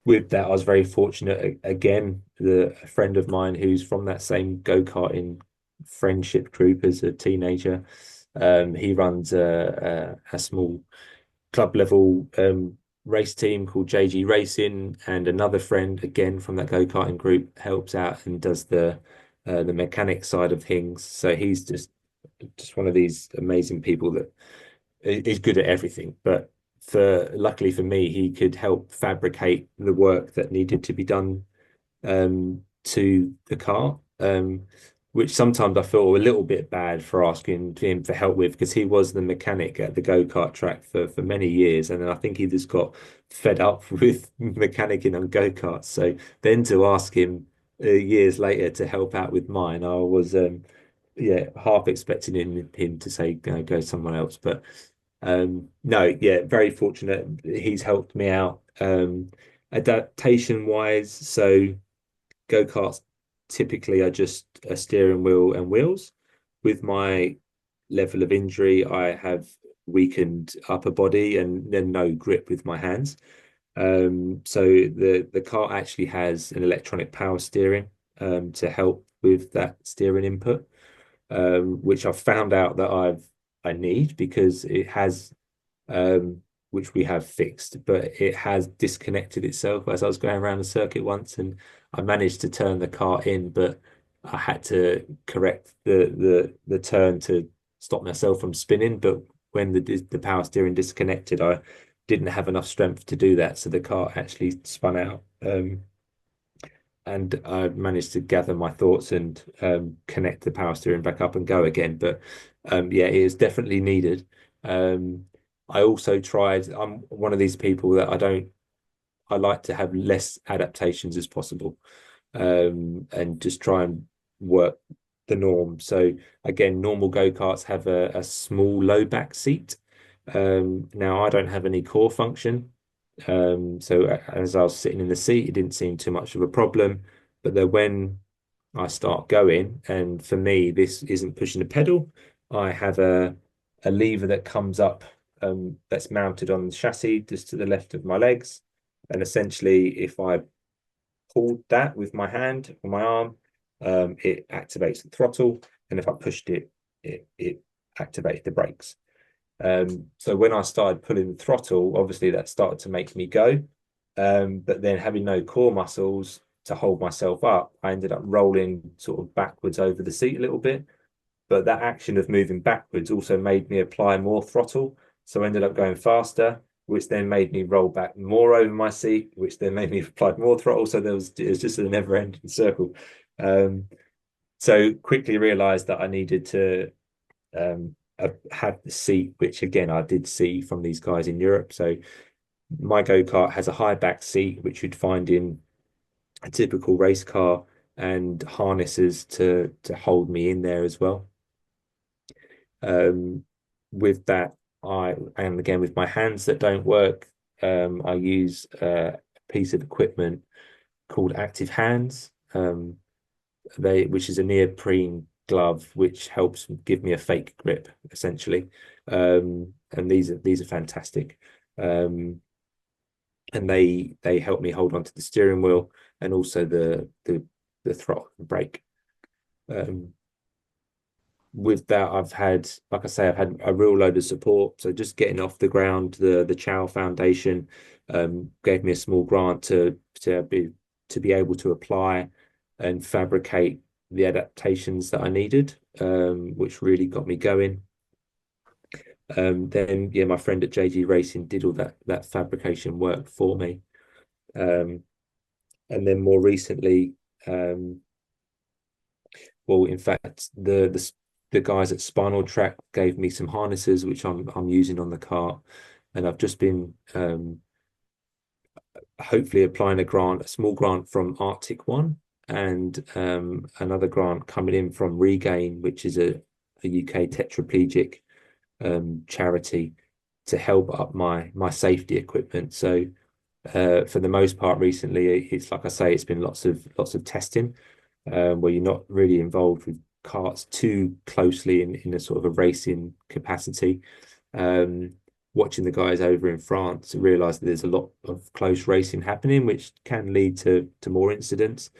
with that, I was very fortunate. Again, a friend of mine who's from that same go-karting friendship group as a teenager, he runs a small club level race team called JG Racing, and another friend again from that go-karting group helps out and does the mechanic side of things. So he's just one of these amazing people that is good at everything. But luckily for me, he could help fabricate the work that needed to be done to the car, which sometimes I feel a little bit bad for asking him for help with, because he was the mechanic at the go-kart track for many years, and then I think he just got fed up with mechanicking on go-karts. So then to ask him years later to help out with mine, I was yeah, half expecting him to say go someone else, but no, yeah, very fortunate. He's helped me out adaptation wise. So go-karts typically are just a steering wheel and wheels. With my level of injury, I have weakened upper body and then no grip with my hands. So the car actually has an electronic power steering to help with that steering input, which I've found out that I need, because it has which we have fixed, but it has disconnected itself as I was going around the circuit once, and I managed to turn the car in, but I had to correct the turn to stop myself from spinning. But when the power steering disconnected, I didn't have enough strength to do that, so the cart actually spun out. And I managed to gather my thoughts and connect the power steering back up and go again. But yeah, it is definitely needed. I also tried. I'm one of these people that I like to have less adaptations as possible, and just try and work the norm. So again, normal go-karts have a small low back seat. Now I don't have any core function. So as I was sitting in the seat, it didn't seem too much of a problem. But then when I start going, and for me, this isn't pushing a pedal. I have a lever that comes up, that's mounted on the chassis just to the left of my legs. And essentially, if I pulled that with my hand or my arm, it activates the throttle. And if I pushed it activated the brakes. So when I started pulling the throttle, obviously that started to make me go. But then having no core muscles to hold myself up, I ended up rolling sort of backwards over the seat a little bit. But that action of moving backwards also made me apply more throttle. So I ended up going faster, which then made me roll back more over my seat, which then made me apply more throttle. So it was just a never-ending circle. So quickly realized that I needed to have the seat, which again I did see from these guys in Europe. So my go-kart has a high back seat, which you'd find in a typical race car, and harnesses to hold me in there as well. With that, and again with my hands that don't work, I use a piece of equipment called Active Hands, which is a neoprene glove which helps give me a fake grip essentially. And these are fantastic. And they help me hold on to the steering wheel and also the throttle and brake. With that, I've had, like I say, I've had a real load of support. So just getting off the ground, the Chow Foundation gave me a small grant to be able to apply and fabricate the adaptations that I needed, which really got me going. Then yeah, my friend at JG Racing did all that fabrication work for me. And then more recently, well, in fact, the guys at Spinal Track gave me some harnesses which I'm using on the cart, and I've just been hopefully applying a small grant from Arctic One, and another grant coming in from Regain, which is a UK tetraplegic charity, to help up my safety equipment. So for the most part recently, it's like I say, it's been lots of testing, where you're not really involved with karts too closely in a sort of a racing capacity. Watching the guys over in France, realize that there's a lot of close racing happening, which can lead to more incidents.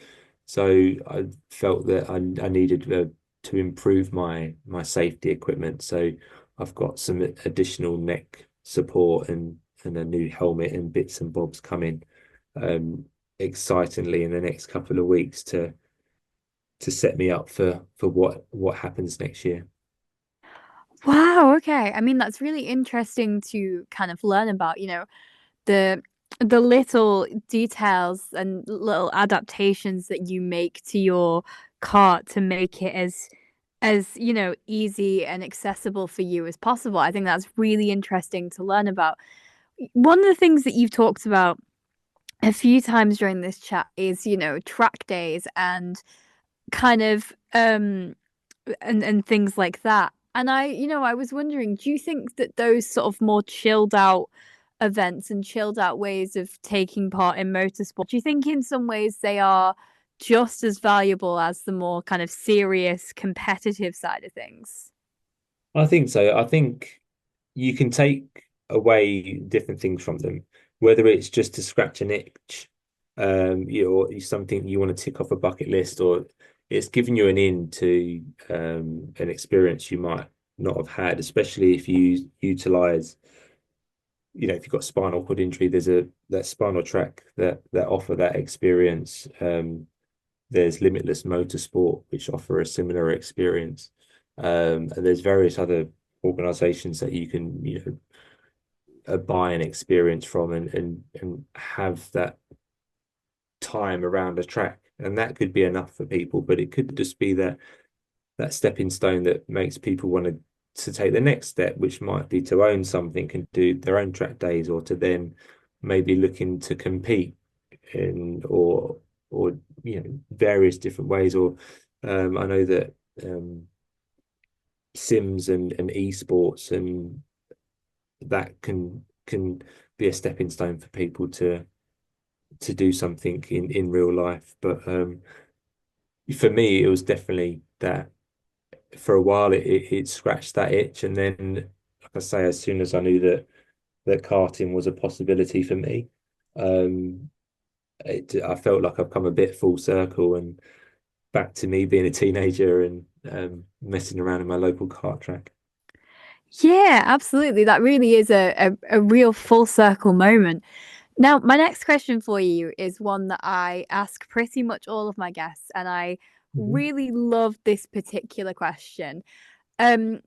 So I felt that I needed to improve my safety equipment. So I've got some additional neck support and a new helmet and bits and bobs coming, excitingly in the next couple of weeks to set me up for what happens next year. Wow, okay. I mean, that's really interesting to kind of learn about, the little details and little adaptations that you make to your cart to make it as easy and accessible for you as possible. I think that's really interesting to learn about. One of the things that you've talked about a few times during this chat is, track days and kind of and things like that. And I was wondering, do you think that those sort of more chilled out events and chilled out ways of taking part in motorsport, do you think in some ways they are just as valuable as the more kind of serious competitive side of things? I think so. I think you can take away different things from them, whether it's just to scratch an itch, or something you want to tick off a bucket list, or it's giving you an in to an experience you might not have had, especially if you utilize, if you've got spinal cord injury, there's that Spinal Track that offer that experience. There's Limitless Motorsport, which offer a similar experience. And there's various other organizations that you can, buy an experience from and have that time around a track. And that could be enough for people, but it could just be that stepping stone that makes people want to take the next step, which might be to own something and do their own track days, or to then maybe looking to compete in or various different ways. Or I know that Sims and esports and that can be a stepping stone for people to do something in real life. But for me, it was definitely that. For a while, it scratched that itch, and then, like I say, as soon as I knew that karting was a possibility for me, I felt like I've come a bit full circle and back to me being a teenager and messing around in my local kart track. Yeah, absolutely. That really is a real full circle moment. Now, my next question for you is one that I ask pretty much all of my guests, and I Mhm. really love this particular question. Um,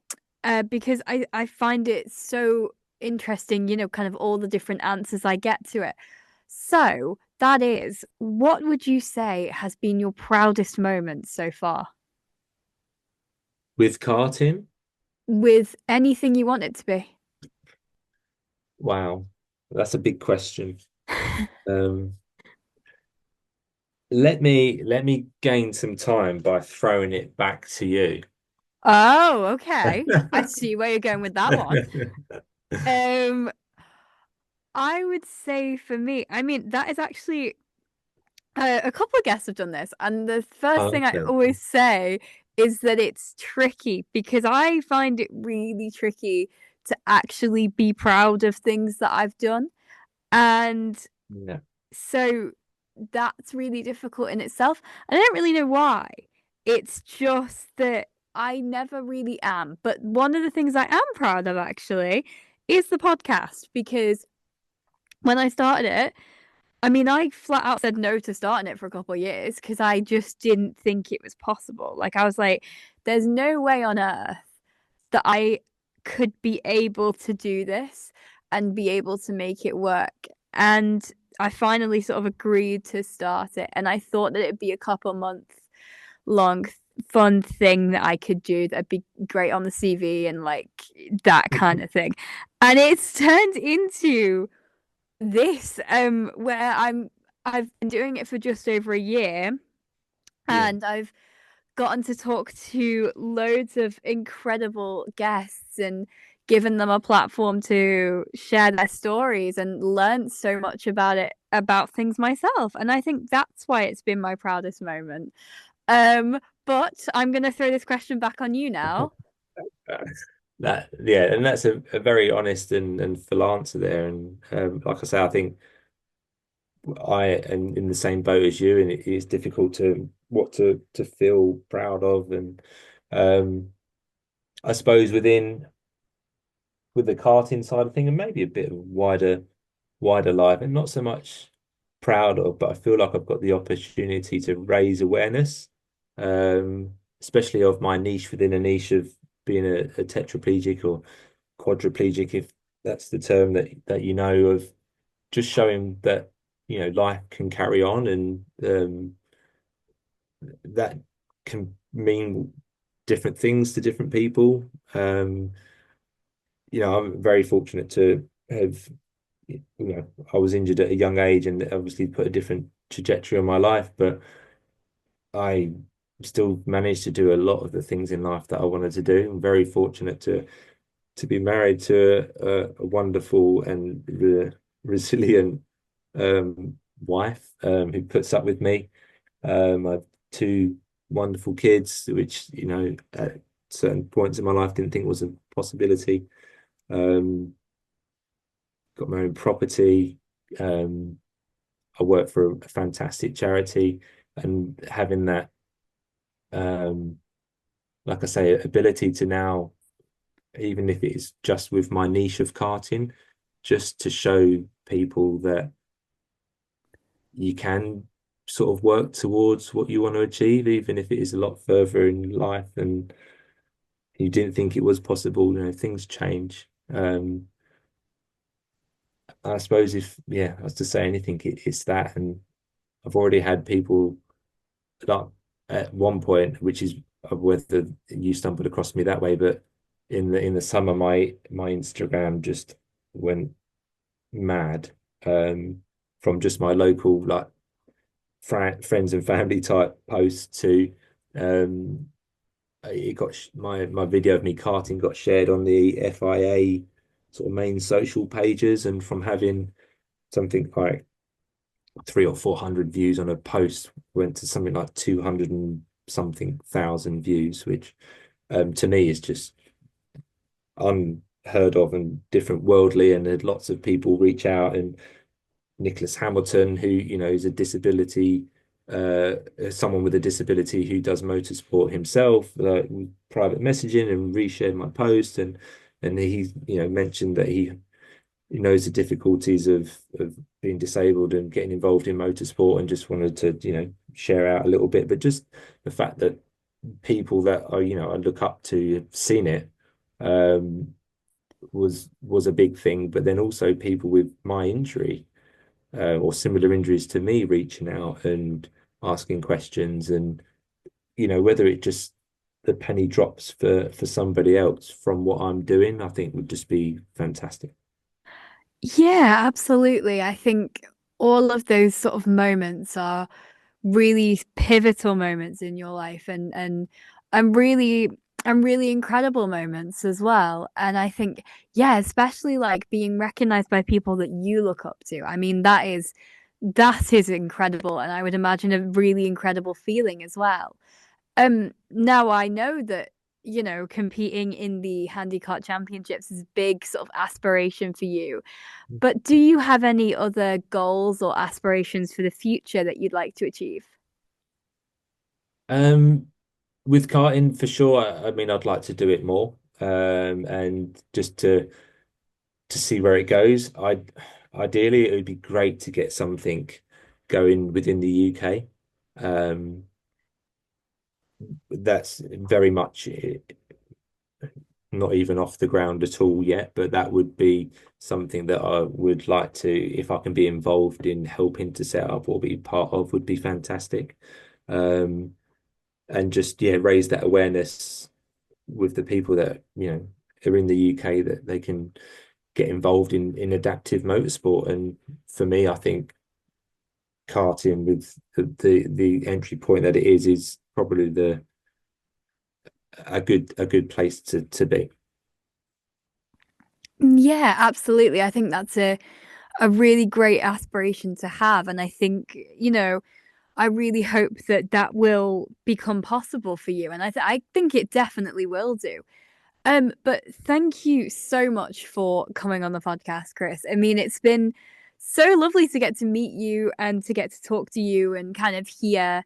because I find it so interesting, kind of all the different answers I get to it. So that is, what would you say has been your proudest moment so far? With karting, With anything you want it to be. wow, that's a big question. Um, let me gain some time by throwing it back to you. Oh, okay. I see where you're going with that one. Um, I would say for me, I mean, that is actually a couple of guests have done this, and the first thing I Okay. always say is that it's tricky because I find it really tricky to actually be proud of things that I've done. And Yeah. so that's really difficult in itself. I don't really know why. It's just that I never really am. But one of the things I am proud of actually is the podcast because when I started it, I mean, I flat out said no to starting it for a couple of years because I just didn't think it was possible. Like, I was like, there's no way on earth that I could be able to do this and be able to make it work. And I finally sort of agreed to start it. And I thought that it'd be a couple months long fun thing that I could do that'd be great on the CV and like that kind of thing. And it's turned into this where I've been doing it for just over a year Yeah. and I've gotten to talk to loads of incredible guests and given them a platform to share their stories and learn so much about things myself, and I think that's why it's been my proudest moment. But I'm going to throw this question back on you now. That yeah, and that's a very honest and full answer there. And like I say, I think I am in the same boat as you, and it is difficult to what to feel proud of. And um, I suppose with the karting side of thing, and maybe a bit of wider life, and not so much proud of, but I feel like I've got the opportunity to raise awareness, especially of my niche within a niche of being a tetraplegic or quadriplegic, if that's the term that you know of, just showing that life can carry on, and that can mean different things to different people. I'm very fortunate to have, I was injured at a young age and obviously put a different trajectory on my life, but I still managed to do a lot of the things in life that I wanted to do. I'm very fortunate to be married to a wonderful and resilient wife who puts up with me. I have two wonderful kids, which, at certain points in my life didn't think was a possibility. Um, got my own property. Um, I work for a fantastic charity, and having that, um, like I say, ability to now, even if it is just with my niche of karting, just to show people that you can sort of work towards what you want to achieve, even if it is a lot further in life. And you didn't think it was possible. Things change. I suppose if I was to say anything, it's that. And I've already had people like at one point, which is whether you stumbled across me that way, but in the summer, my Instagram just went mad, from just my local like friends and family type posts to um it got my video of me karting got shared on the FIA sort of main social pages, and from having something like 300 or 400 views on a post went to something like 200 and something thousand views, which to me is just unheard of and different worldly, and had lots of people reach out. And Nicholas Hamilton, who is a disability, someone with a disability who does motorsport himself, private messaging and reshared my post, and he mentioned that he knows the difficulties of being disabled and getting involved in motorsport, and just wanted to share out a little bit. But just the fact that people that I look up to have seen it, was a big thing. But then also people with my injury, or similar injuries to me, reaching out and asking questions, and whether it just the penny drops for somebody else from what I'm doing, I think would just be fantastic. Yeah, absolutely. I think all of those sort of moments are really pivotal moments in your life, and really and really incredible moments as well. And I think, yeah, especially like being recognized by people that you look up to. I mean, that is incredible, and I would imagine a really incredible feeling as well. Now I know that, competing in the Handicart Championships is a big sort of aspiration for you. But do you have any other goals or aspirations for the future that you'd like to achieve? Um, with karting for sure. I mean, I'd like to do it more, and just to see where it goes. Ideally, it would be great to get something going within the UK. Um, that's very much not even off the ground at all yet, but that would be something that I would like to, if I can be involved in helping to set up or be part of, would be fantastic. Um, and just raise that awareness with the people that are in the UK, that they can get involved in adaptive motorsport. And for me, I think karting, with the entry point that it is probably the a good place to be. Yeah, absolutely. I think that's a really great aspiration to have. And I think, I really hope that that will become possible for you. And I think it definitely will do. But thank you so much for coming on the podcast, Chris. I mean, it's been so lovely to get to meet you and to get to talk to you and kind of hear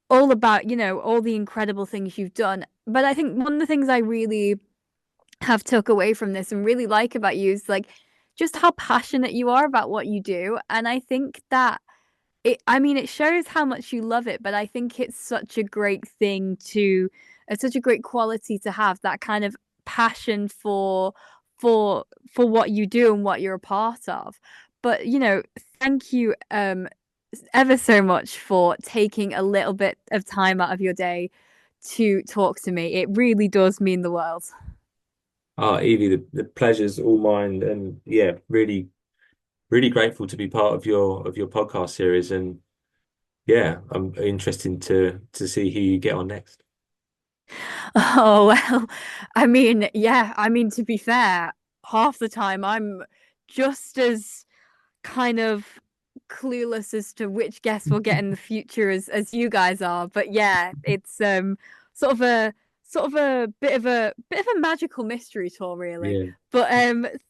all about, all the incredible things you've done. But I think one of the things I really have took away from this and really like about you is like just how passionate you are about what you do. And I think that I mean, it shows how much you love it, but I think it's such a great thing it's such a great quality to have, that kind of passion for for what you do and what you're a part of. But, thank you ever so much for taking a little bit of time out of your day to talk to me. It really does mean the world. Evie, the pleasure's all mine, and really, really grateful to be part of your podcast series. And I'm interested to see who you get on next. Oh, well, I mean, yeah, I mean, to be fair, half the time I'm just as kind of clueless as to which guests we'll get in the future as you guys are. But yeah, it's sort of a sort of a bit of a magical mystery tour, really. Yeah. But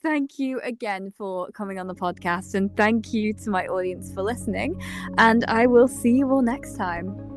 thank you again for coming on the podcast, and thank you to my audience for listening, and I will see you all next time.